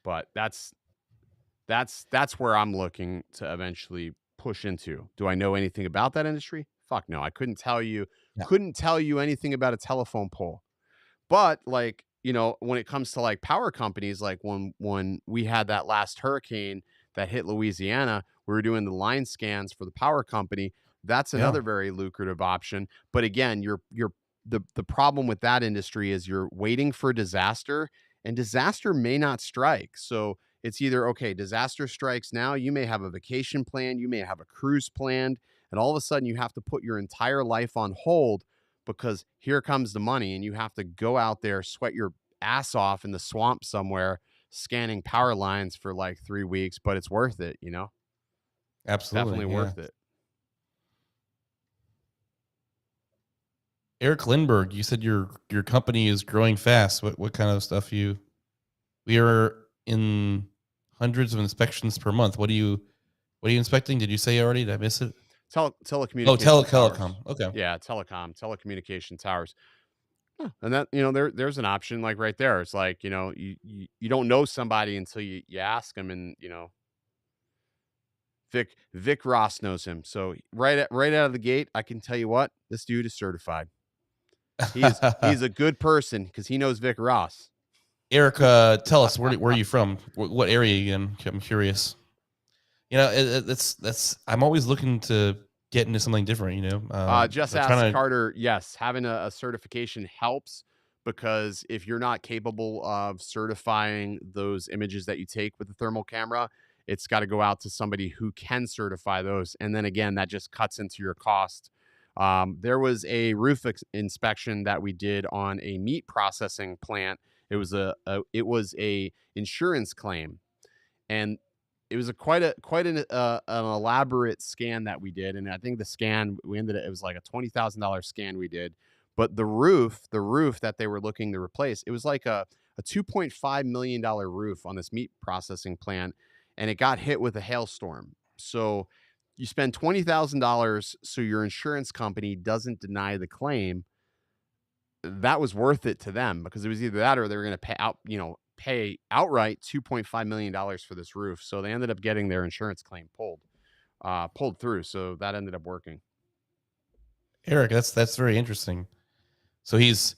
Speaker 2: but that's where I'm looking to eventually push into. Do I know anything about that industry? Fuck no. I couldn't tell you anything about a telephone pole. But like, when it comes to like power companies, like when we had that last hurricane that hit Louisiana, we were doing the line scans for the power company. That's another very lucrative option. But again, the problem with that industry is you're waiting for disaster, and disaster may not strike. So it's either, okay, disaster strikes now, you may have a vacation planned, you may have a cruise planned, and all of a sudden you have to put your entire life on hold because here comes the money, and you have to go out there, sweat your ass off in the swamp somewhere, scanning power lines for like 3 weeks, but it's worth it,
Speaker 3: Absolutely.
Speaker 2: definitely worth it.
Speaker 3: Eric Lindbergh, you said your company is growing fast. What kind of stuff we are in hundreds of inspections per month. What are you inspecting? Did you say already? Did I miss it? Oh,
Speaker 2: Telecommunication towers.
Speaker 3: telecom. Okay.
Speaker 2: Yeah, telecommunication towers. Huh. And that, there's an option like right there. It's like, you don't know somebody until you ask them, and Vic Ross knows him. So right out of the gate, I can tell you what, this dude is certified. He's a good person because he knows Vic Ross.
Speaker 3: Eric, tell us where are you from? What area are you in? I'm curious. That's I'm always looking to get into something different.
Speaker 2: Just ask Carter. Yes, having a certification helps, because if you're not capable of certifying those images that you take with the thermal camera, it's got to go out to somebody who can certify those. And then again, that just cuts into your cost. There was a roof inspection that we did on a meat processing plant. It was a insurance claim, and it was quite an elaborate scan that we did. And I think the scan it was like a $20,000 scan we did. But the roof that they were looking to replace, it was like a $2.5 million roof on this meat processing plant, and it got hit with a hailstorm. So you spend $20,000 so your insurance company doesn't deny the claim. That was worth it to them, because it was either that or they were going to pay outright $2.5 million for this roof. So they ended up getting their insurance claim pulled through. So that ended up working.
Speaker 3: Eric, that's very interesting. So he's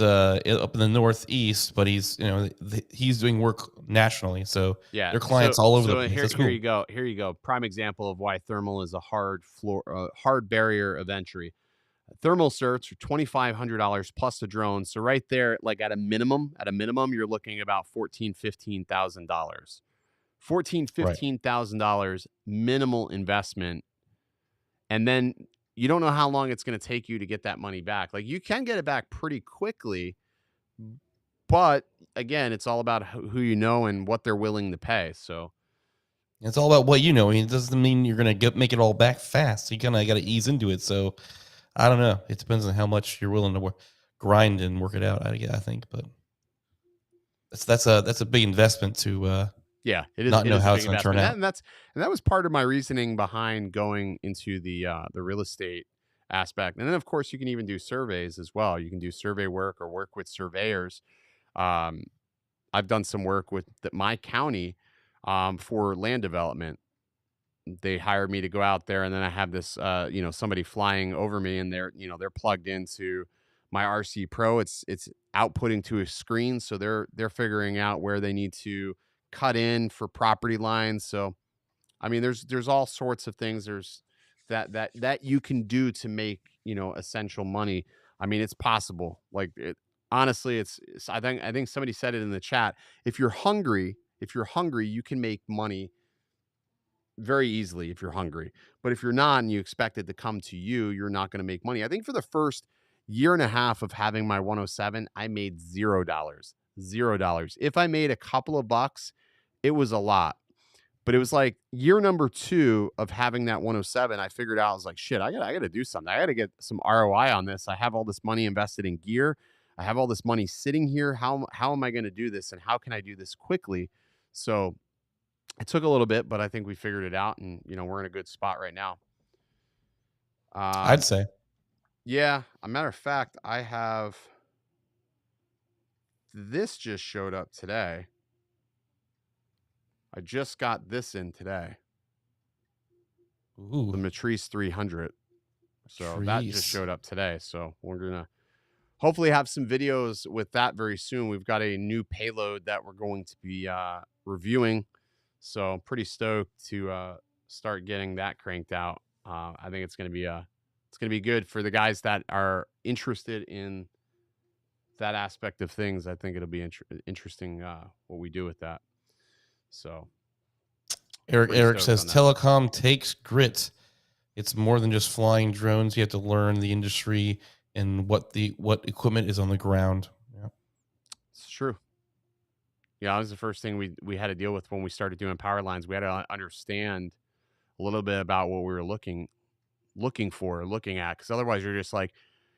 Speaker 3: up in the Northeast, but he's doing work nationally. So
Speaker 2: yeah,
Speaker 3: their clients all over the place.
Speaker 2: Here,
Speaker 3: That's cool.
Speaker 2: Here you go. Prime example of why thermal is a hard barrier of entry. Thermal certs are $2,500 plus the drone. So right there, like at a minimum, you're looking about $14,000, $15,000. $15,000 minimal investment. And then you don't know how long it's going to take you to get that money back. Like, you can get it back pretty quickly, but again, it's all about who you know and what they're willing to pay. So
Speaker 3: it's all about what you know. I mean, it doesn't mean you're going to make it all back fast. You kind of got to ease into it. So I don't know. It depends on how much you're willing to grind and work it out. I think, but that's a big investment to
Speaker 2: yeah, it is.
Speaker 3: Not know how it's going to turn out.
Speaker 2: And that was part of my reasoning behind going into the real estate aspect. And then, of course, you can even do surveys as well. You can do survey work or work with surveyors. I've done some work with my county for land development. They hired me to go out there, and then I have this somebody flying over me, and they're plugged into my RC Pro. It's outputting to a screen, so they're figuring out where they need to cut in for property lines. So I mean, there's all sorts of things there's that you can do to make essential money. I mean, it's possible. Like, honestly, it's I think somebody said it in the chat. If you're hungry, you can make money very easily if you're hungry. But if you're not and you expect it to come to you, you're not going to make money. I think for the first year and a half of having my 107, I made $0. If I made a couple of bucks, it was a lot. But it was like year number 2 of having that 107, I figured out, I was like, shit, I got to do something. I got to get some ROI on this. I have all this money invested in gear. I have all this money sitting here. How am I going to do this? And how can I do this quickly? So it took a little bit, but I think we figured it out, and we're in a good spot right now.
Speaker 3: I'd say.
Speaker 2: Yeah. A matter of fact, I have this just showed up today. I just got this in today.
Speaker 3: Ooh.
Speaker 2: The Matrice 300. So that just showed up today. So we're going to hopefully have some videos with that very soon. We've got a new payload that we're going to be reviewing. So I'm pretty stoked to start getting that cranked out. I think it's going to be good for the guys that are interested in that aspect of things. I think it'll be interesting what we do with that. So
Speaker 3: Eric says telecom takes grit. It's more than just flying drones. You have to learn the industry and what equipment is on the ground. Yeah,
Speaker 2: it's true. Yeah, that was the first thing we had to deal with when we started doing power lines. We had to understand a little bit about what we were looking at, because otherwise you're just like,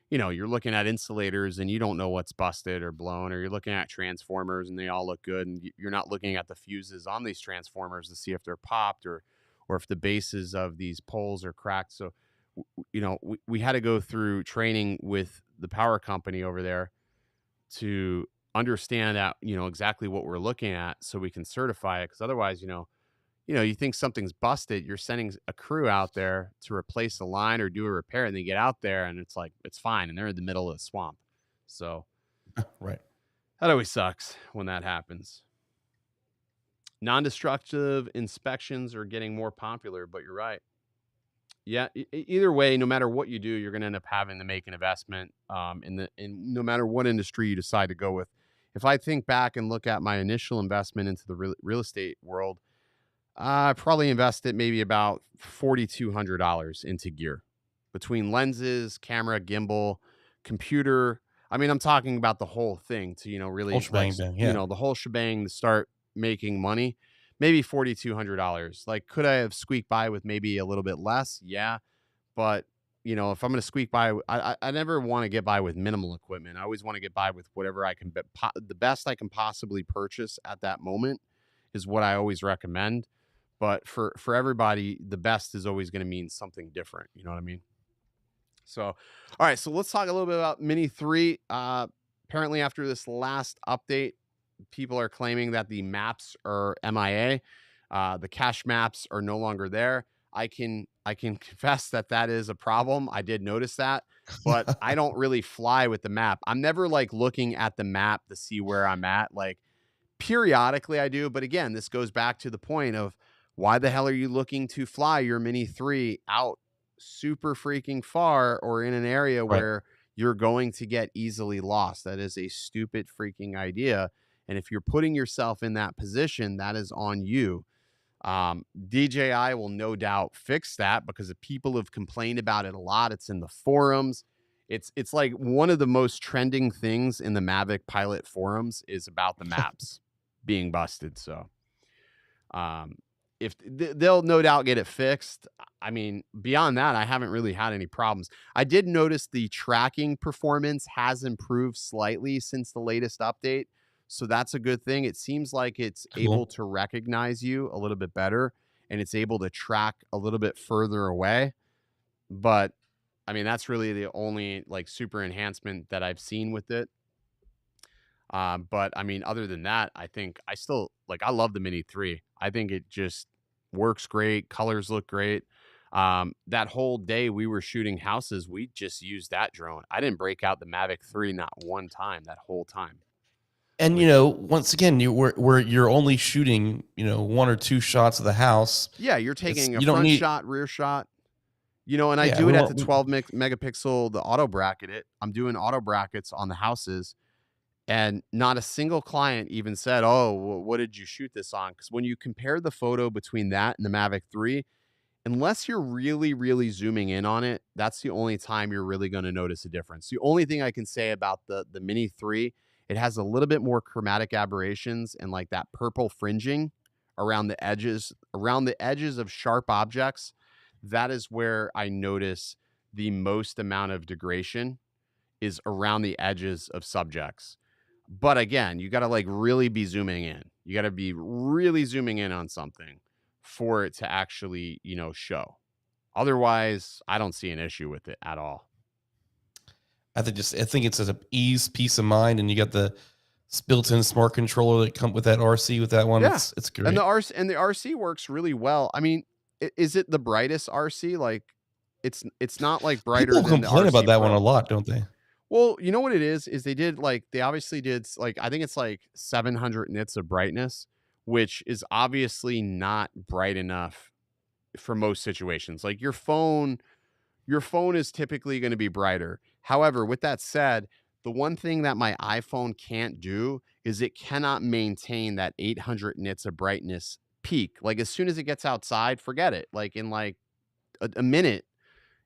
Speaker 2: you're looking at insulators and you don't know what's busted or blown, or you're looking at transformers and they all look good, and you're not looking at the fuses on these transformers to see if they're popped, or if the bases of these poles are cracked. So, we had to go through training with the power company over there to understand that, exactly what we're looking at so we can certify it. Because otherwise, you think something's busted, you're sending a crew out there to replace a line or do a repair, and they get out there and it's like, it's fine. And they're in the middle of the swamp. So
Speaker 3: Right.
Speaker 2: that always sucks when that happens. Non-destructive inspections are getting more popular, but you're right. Yeah, either way, no matter what you do, you're going to end up having to make an investment in no matter what industry you decide to go with. If I think back and look at my initial investment into the real estate world, I probably invested maybe about $4,200 into gear between lenses, camera, gimbal, computer. I mean, I'm talking about the whole thing to, really
Speaker 3: Whole shebang bang, yeah.
Speaker 2: the whole shebang to start making money. Maybe $4,200. Like, could I have squeaked by with maybe a little bit less? Yeah. But, if I'm going to squeak by, I never want to get by with minimal equipment. I always want to get by with whatever I can, the best I can possibly purchase at that moment is what I always recommend. But for everybody, the best is always going to mean something different. You know what I mean? So, all right. So let's talk a little bit about Mini 3. Apparently, after this last update, people are claiming that the maps are MIA. The cache maps are no longer there. I can confess that is a problem. I did notice that, but I don't really fly with the map. I'm never like looking at the map to see where I'm at. Like, periodically I do, but again, this goes back to the point of, why the hell are you looking to fly your Mini 3 out super freaking far or in an area
Speaker 3: Right.
Speaker 2: where you're going to get easily lost? That is a stupid freaking idea. And if you're putting yourself in that position, that is on you. DJI will no doubt fix that because the people have complained about it a lot. It's in the forums. It's like one of the most trending things in the Mavic pilot forums is about the maps being busted. So, if they'll no doubt get it fixed. I mean, beyond that, I haven't really had any problems. I did notice the tracking performance has improved slightly since the latest update. So that's a good thing. It seems like it's able
Speaker 3: Cool.
Speaker 2: to recognize you a little bit better, and it's able to track a little bit further away. But I mean, that's really the only like super enhancement that I've seen with it. But I mean, other than that, I think I still I love the Mini 3. I think it just works great. Colors look great. That whole day we were shooting houses, we just used that drone. I didn't break out the Mavic 3 not one time that whole time.
Speaker 3: And once again, you're only shooting, one or two shots of the house.
Speaker 2: Yeah, you're taking a
Speaker 3: you don't
Speaker 2: front
Speaker 3: need-
Speaker 2: shot, rear shot. And I
Speaker 3: Yeah,
Speaker 2: do it
Speaker 3: we
Speaker 2: at
Speaker 3: don't-
Speaker 2: the 12 megapixel, the auto bracket it. I'm doing auto brackets on the houses. And not a single client even said, "Oh, what did you shoot this on?" Because when you compare the photo between that and the Mavic 3, unless you're really, really zooming in on it, that's the only time you're really going to notice a difference. The only thing I can say about the Mini 3, it has a little bit more chromatic aberrations and like that purple fringing around the edges of sharp objects. That is where I notice the most amount of degradation is around the edges of subjects. But again, you got to really be zooming in. You got to be really zooming in on something for it to actually, show. Otherwise, I don't see an issue with it at all.
Speaker 3: I think it's an ease, peace of mind, and you got the built-in smart controller that come with that RC with that one.
Speaker 2: Yeah.
Speaker 3: It's great.
Speaker 2: And the RC works really well. I mean, is it the brightest RC? Like, it's not like brighter
Speaker 3: People
Speaker 2: than the
Speaker 3: complain
Speaker 2: RC
Speaker 3: about that
Speaker 2: Pro.
Speaker 3: one a lot, don't they?
Speaker 2: Well, you know what it is they obviously did I think it's 700 nits of brightness, which is obviously not bright enough for most situations. Like your phone is typically going to be brighter. However, with that said, the one thing that my iPhone can't do is it cannot maintain that 800 nits of brightness peak. Like as soon as it gets outside, forget it. Like in a minute,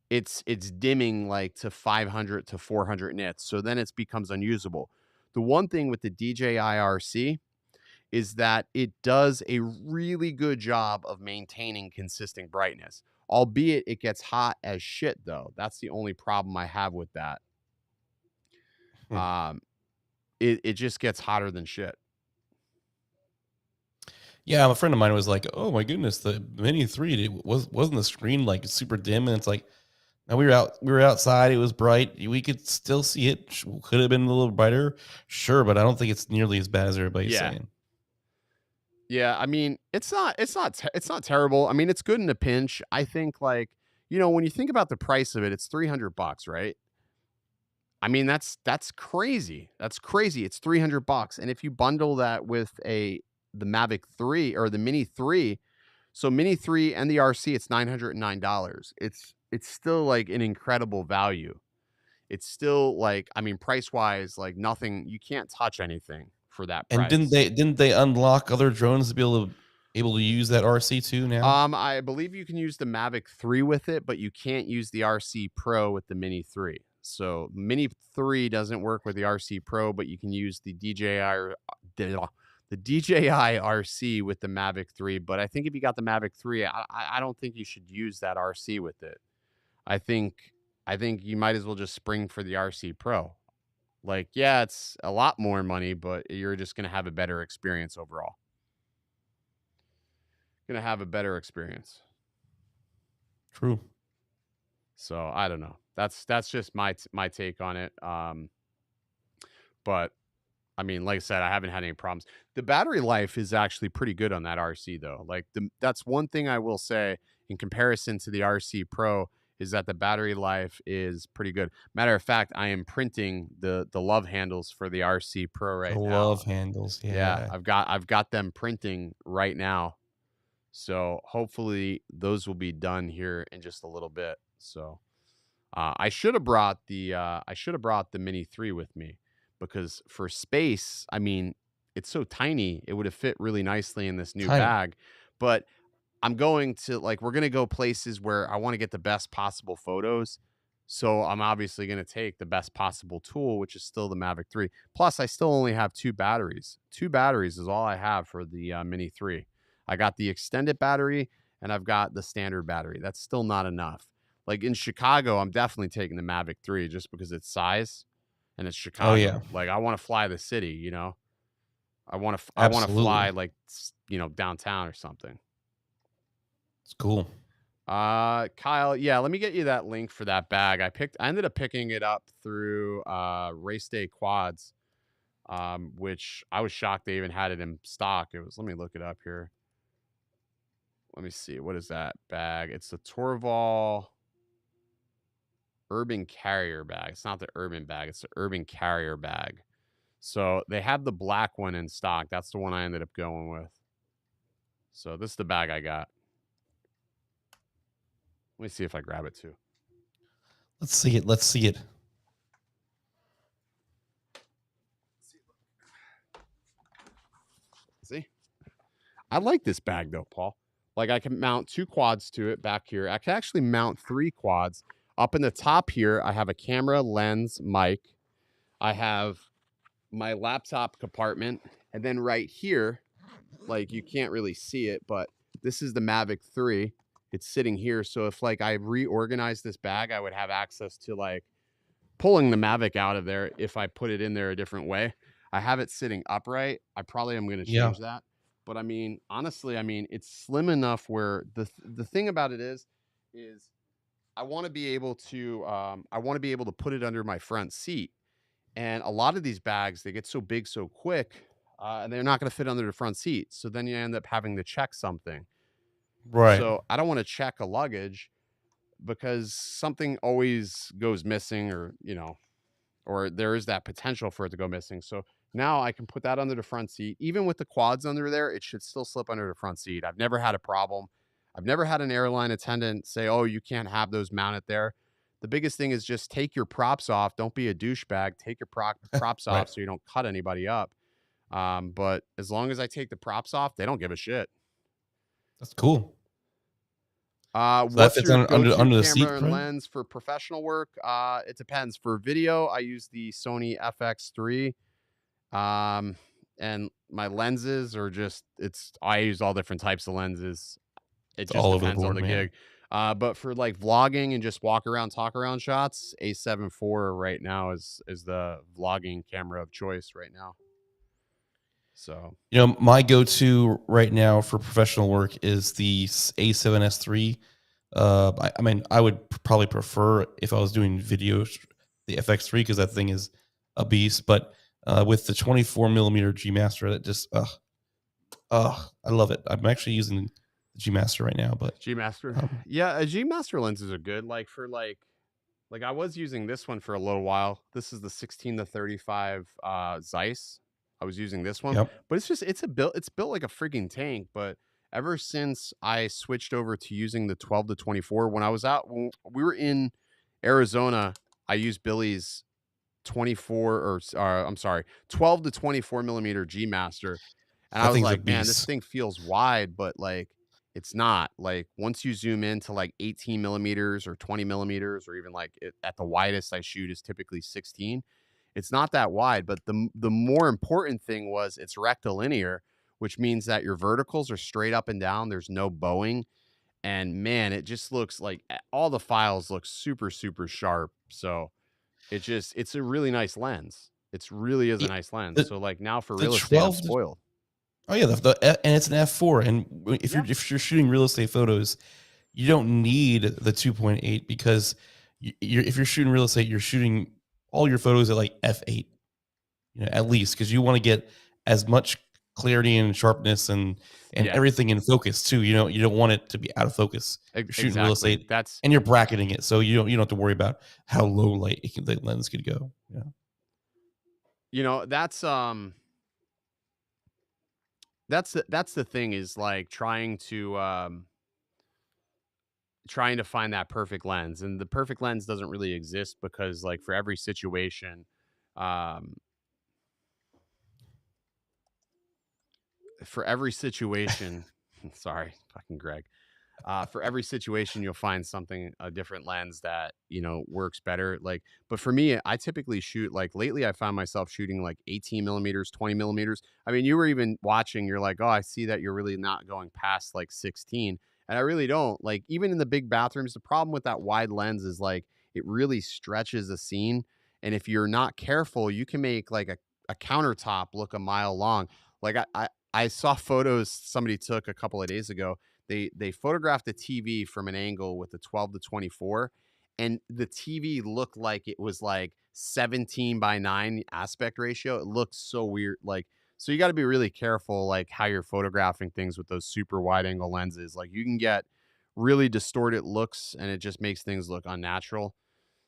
Speaker 2: it's dimming to 500 to 400 nits. So then it becomes unusable. The one thing with the DJI RC is that it does a really good job of maintaining consistent brightness, albeit it gets hot as shit though. That's the only problem I have with that.
Speaker 3: Hmm.
Speaker 2: It just gets hotter than shit.
Speaker 3: Yeah, a friend of mine was like, "Oh my goodness, the Mini 3 wasn't the screen like super dim?" And it's like, "No, we were outside. It was bright. We could still see it. Could have been a little brighter, sure, but I don't think it's nearly as bad as everybody's
Speaker 2: Yeah.
Speaker 3: saying."
Speaker 2: Yeah, I mean, it's not terrible. I mean, it's good in a pinch. I think like, when you think about the price of it, it's $300, right? I mean, that's crazy. That's crazy. It's $300. And if you bundle that with the Mavic 3 or the Mini 3, so Mini 3 and the RC, it's $909. It's still like an incredible value. It's still like, I mean, price-wise, like nothing, you can't touch anything for that
Speaker 3: And
Speaker 2: price.
Speaker 3: didn't they unlock other drones to be able to use that RC2 now?
Speaker 2: I believe you can use the Mavic 3 with it, but you can't use the RC Pro with the Mini 3. So Mini 3 doesn't work with the RC Pro, but you can use the DJI RC with the Mavic 3. But I think if you got the Mavic 3, I don't think you should use that RC with it. I think you might as well just spring for the RC Pro. Like, yeah, it's a lot more money, but you're just gonna have a better experience overall. Gonna have a better experience.
Speaker 3: True.
Speaker 2: So I don't know. That's just my take on it. But I mean, like I said, I haven't had any problems. The battery life is actually pretty good on that RC though. Like that's one thing I will say in comparison to the RC Pro is that the battery life is pretty good. Matter of fact, I am printing the love handles for the RC Pro
Speaker 3: The
Speaker 2: right now.
Speaker 3: love handles,
Speaker 2: Yeah,
Speaker 3: yeah.
Speaker 2: I've got them printing right now. So hopefully those will be done here in just a little bit. So I should have brought the Mini 3 with me because for space, I mean, it's so tiny, it would have fit really nicely in this new
Speaker 3: Tiny.
Speaker 2: bag. But we're going to go places where I want to get the best possible photos. So I'm obviously going to take the best possible tool, which is still the Mavic 3. Plus, I still only have 2 batteries. 2 batteries is all I have for the Mini 3. I got the extended battery and I've got the standard battery. That's still not enough. Like in Chicago, I'm definitely taking the Mavic 3 just because it's size and it's
Speaker 3: Oh, yeah.
Speaker 2: Chicago. Like I want to fly the city. I want to
Speaker 3: Absolutely.
Speaker 2: fly like downtown or something.
Speaker 3: It's cool.
Speaker 2: Kyle, yeah, let me get you that link for that bag. I ended up picking it up through Race Day Quads, which I was shocked they even had it in stock. Let me look it up here. Let me see. What is that bag? It's the Torval Urban Carrier bag. It's not the Urban bag. It's the Urban Carrier bag. So they have the black one in stock. That's the one I ended up going with. So this is the bag I got. Let me see if I grab it too.
Speaker 3: Let's see it. Let's see it.
Speaker 2: See? I like this bag though, Paul. Like I can mount 2 quads to it back here. I can actually mount 3 quads. Up in the top here, I have a camera, lens, mic. I have my laptop compartment. And then right here, like you can't really see it, but this is the Mavic 3. It's sitting here. So if like I reorganize this bag, I would have access to like pulling the Mavic out of there if I put it in there a different way. I have it sitting upright. I probably am going to
Speaker 3: Yeah.
Speaker 2: change that. But I mean, honestly, I mean, it's slim enough where the thing about it is I want to be able to put it under my front seat. And a lot of these bags, they get so big so quick, and they're not going to fit under the front seat. So then you end up having to check something.
Speaker 3: Right.
Speaker 2: So I don't want to check a luggage because something always goes missing or there is that potential for it to go missing. So now I can put that under the front seat. Even with the quads under there, it should still slip under the front seat. I've never had a problem. I've never had an airline attendant say, "Oh, you can't have those mounted there." The biggest thing is just take your props off. Don't be a douchebag. Take your props
Speaker 3: Right.
Speaker 2: off so you don't cut anybody up. But as long as I take the props off, they don't give a shit.
Speaker 3: That's cool. So that
Speaker 2: What's
Speaker 3: fits
Speaker 2: your go-to
Speaker 3: under the seat,
Speaker 2: camera and
Speaker 3: right?
Speaker 2: lens for professional work? It depends. For video, I use the Sony FX3. And my lenses are I use all different types of lenses. It
Speaker 3: It's
Speaker 2: just
Speaker 3: all over the
Speaker 2: depends on
Speaker 3: board,
Speaker 2: the
Speaker 3: man.
Speaker 2: gig. But for like vlogging and just walk around, talk around shots, A7 IV right now is the vlogging camera of choice right now. So
Speaker 3: My go-to right now for professional work is the A7S III. I mean, I would probably prefer if I was doing video the FX3 because that thing is a beast. But with the 24 millimeter G Master, that just I love it. I'm actually using the G Master right now, but
Speaker 2: G Master,
Speaker 3: um,
Speaker 2: yeah, G Master lenses are good. Like for like I was using this one for a little while. This is the 16 to 35 Zeiss. I was using this one,
Speaker 3: yep,
Speaker 2: but it's built like a freaking tank. But ever since I switched over to using the 12 to 24, when we were in Arizona, I used Billy's 24 or I'm sorry, 12 to 24 millimeter G Master. And I
Speaker 3: that
Speaker 2: was
Speaker 3: thing's a
Speaker 2: like, man, this
Speaker 3: beast.
Speaker 2: thing feels wide, but like it's not. Like once you zoom into like 18 millimeters or 20 millimeters, or even like at the widest I shoot is typically 16. It's not that wide, but the more important thing was it's rectilinear, which means that your verticals are straight up and down. There's no bowing, and man, it just looks like all the files look super super sharp. So it's a really nice lens. It's really is a
Speaker 3: Yeah,
Speaker 2: nice lens.
Speaker 3: the
Speaker 2: So like now for
Speaker 3: the
Speaker 2: real estate, I'm
Speaker 3: 12.
Speaker 2: spoiled.
Speaker 3: Oh yeah, and it's an f4. And
Speaker 2: Yeah.
Speaker 3: if you're shooting real estate photos, you don't need the 2.8 because if you're shooting real estate, you're shooting all your photos at like f8, at least because you want to get as much clarity and sharpness and
Speaker 2: Yeah.
Speaker 3: everything in focus too. You don't want it to be out of focus. You're shooting real
Speaker 2: Exactly.
Speaker 3: estate and you're bracketing it, so you don't have to worry about how low light the lens could go. Yeah.
Speaker 2: That's the thing is like trying to find that perfect lens, and the perfect lens doesn't really exist because like um for every situation sorry, fucking Greg. For every situation you'll find a different lens that works better. Like, but for me, I typically shoot, like lately I found myself shooting like 18 millimeters, 20 millimeters. I mean, you were even watching, you're like, oh, I see that you're really not going past like 16, and I really don't. Like even in the big bathrooms, the problem with that wide lens is like it really stretches a scene, and if you're not careful you can make like a countertop look a mile long. Like I saw photos somebody took a couple of days ago. They photographed a TV from an angle with a 12 to 24, and the TV looked like it was like 17 by 9 aspect ratio. It looks so weird. Like, so you got to be really careful like how you're photographing things with those super wide angle lenses. Like you can get really distorted looks and it just makes things look unnatural.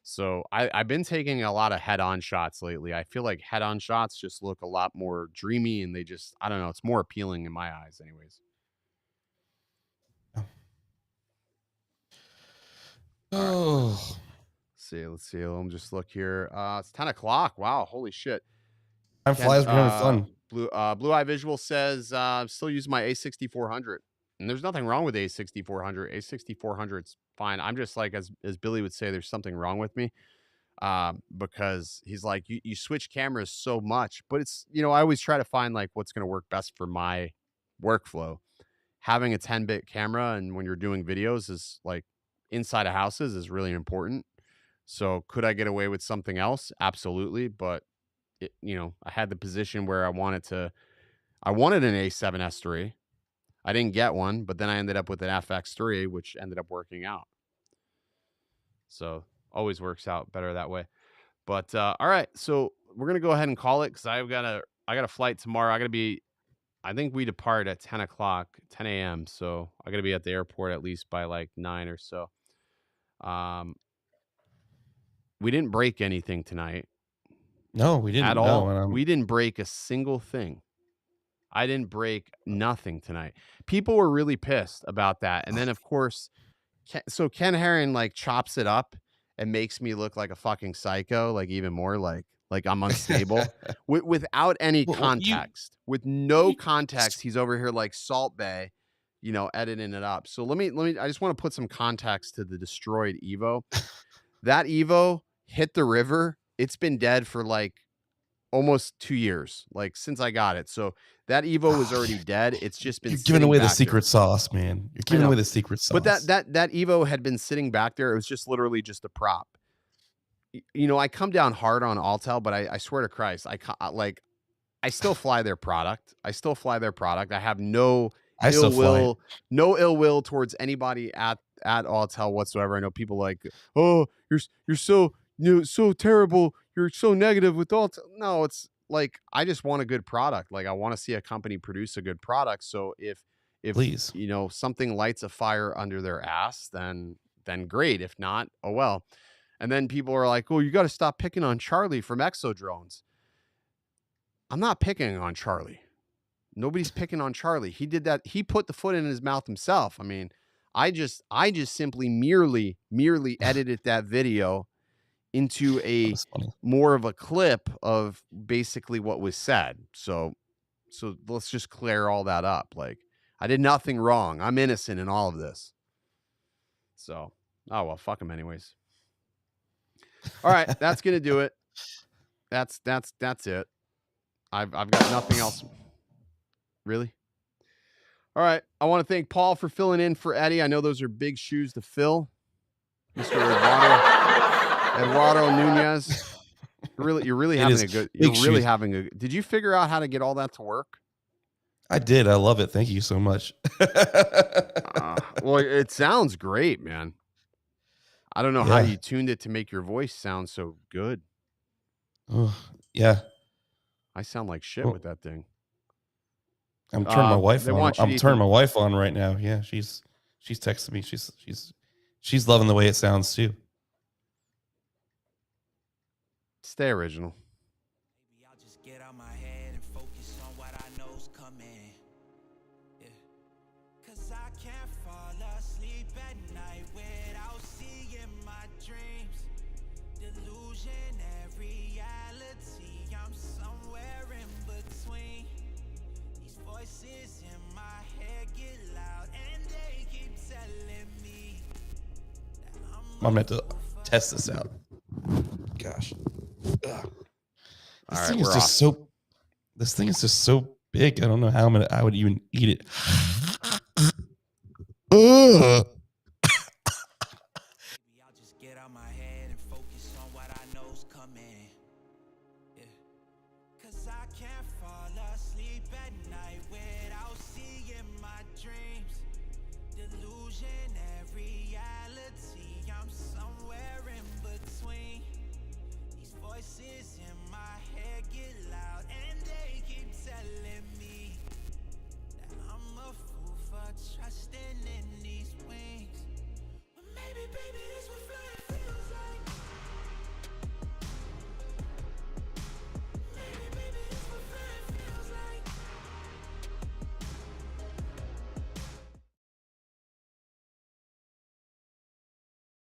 Speaker 2: So I've been taking a lot of head-on shots lately. I feel like head-on shots just look a lot more dreamy, and they just, I don't know, it's more appealing in my eyes anyways. All right.
Speaker 3: Oh,
Speaker 2: Let's see. Let me just look here. It's 10 o'clock. Wow. Holy shit.
Speaker 3: time flies when you're having fun.
Speaker 2: Blue Eye Visual says, I'm still using my A6400. And there's nothing wrong with A6400. A6400's fine. I'm just like, as Billy would say, there's something wrong with me. Because he's like, you switch cameras so much, but it's, I always try to find like what's going to work best for my workflow. Having a 10-bit camera and when you're doing videos is like inside of houses is really important. So could I get away with something else? Absolutely. But I had the position where I wanted an A7S III. I didn't get one, but then I ended up with an FX3, which ended up working out. So always works out better that way. But all right, so we're gonna go ahead and call it because I got a flight tomorrow. I think we depart at 10 o'clock, 10 a.m. So I gotta be at the airport at least by like 9 or so. We didn't break anything tonight
Speaker 3: No, we
Speaker 2: at
Speaker 3: didn't. No,
Speaker 2: all.
Speaker 3: and
Speaker 2: We didn't break a single thing. I didn't break nothing tonight. People were really pissed about that. And then of course, so Ken Herron like chops it up and makes me look like a fucking psycho, like even more like I'm unstable without any
Speaker 3: well, you,
Speaker 2: context. With no
Speaker 3: you
Speaker 2: context, he's over here like Salt Bay, editing it up. So let me I just want to put some context to the destroyed Evo. That Evo hit the river. It's been dead for like almost 2 years, like since I got it. So that Evo was already dead. It's just been
Speaker 3: You're giving
Speaker 2: sitting
Speaker 3: away the
Speaker 2: back there.
Speaker 3: secret sauce, man. You're giving away the secret sauce.
Speaker 2: But that Evo had been sitting back there. It was just literally just a prop. You know, I come down hard on Autel, but I swear to Christ, I still fly their product. I have no ill will towards anybody at Autel whatsoever. I know people like, oh, you're so terrible. You're so negative with Autel. No, it's like I just want a good product. Like I want to see a company produce a good product. So if
Speaker 3: Please,
Speaker 2: you know, something lights a fire under their ass, then great. If not, oh well. And then people are like, oh, you got to stop picking on Charlie from Exodrones. I'm not picking on Charlie. Nobody's picking on Charlie. He did that. He put the foot in his mouth himself. I mean, I just simply merely edited that video into a more of a clip of basically what was said. So let's just clear all that up. Like I did nothing wrong. I'm innocent in all of this. So, oh well, fuck him anyways. All right, that's gonna do it. That's it. I've got nothing else. Really? All right. I want to thank Paul for filling in for Eddie. I know those are big shoes to fill. Mr. Eduardo Nunez. You're really having a did you figure out how to get all that to work?
Speaker 3: I did. I love it. Thank you so much.
Speaker 2: Well, it sounds great, man. I don't know how you tuned it to make your voice sound so good.
Speaker 3: Oh, yeah.
Speaker 2: I sound like shit with that thing.
Speaker 3: I'm turning my wife on. I'm turning my wife on right now. Yeah, she's texting me. She's loving the way it sounds too.
Speaker 2: Stay original.
Speaker 1: Maybe I'll just get out my head and focus on what I know's coming. Yeah. 'Cause I can't fall asleep at night without seeing my dreams. Delusionary reality, I'm somewhere in between. These voices in my head get loud and they keep telling me that
Speaker 3: I'm going to have to test this out. Gosh. Ugh. This thing is just so big. I don't know how I would even eat it. Ugh.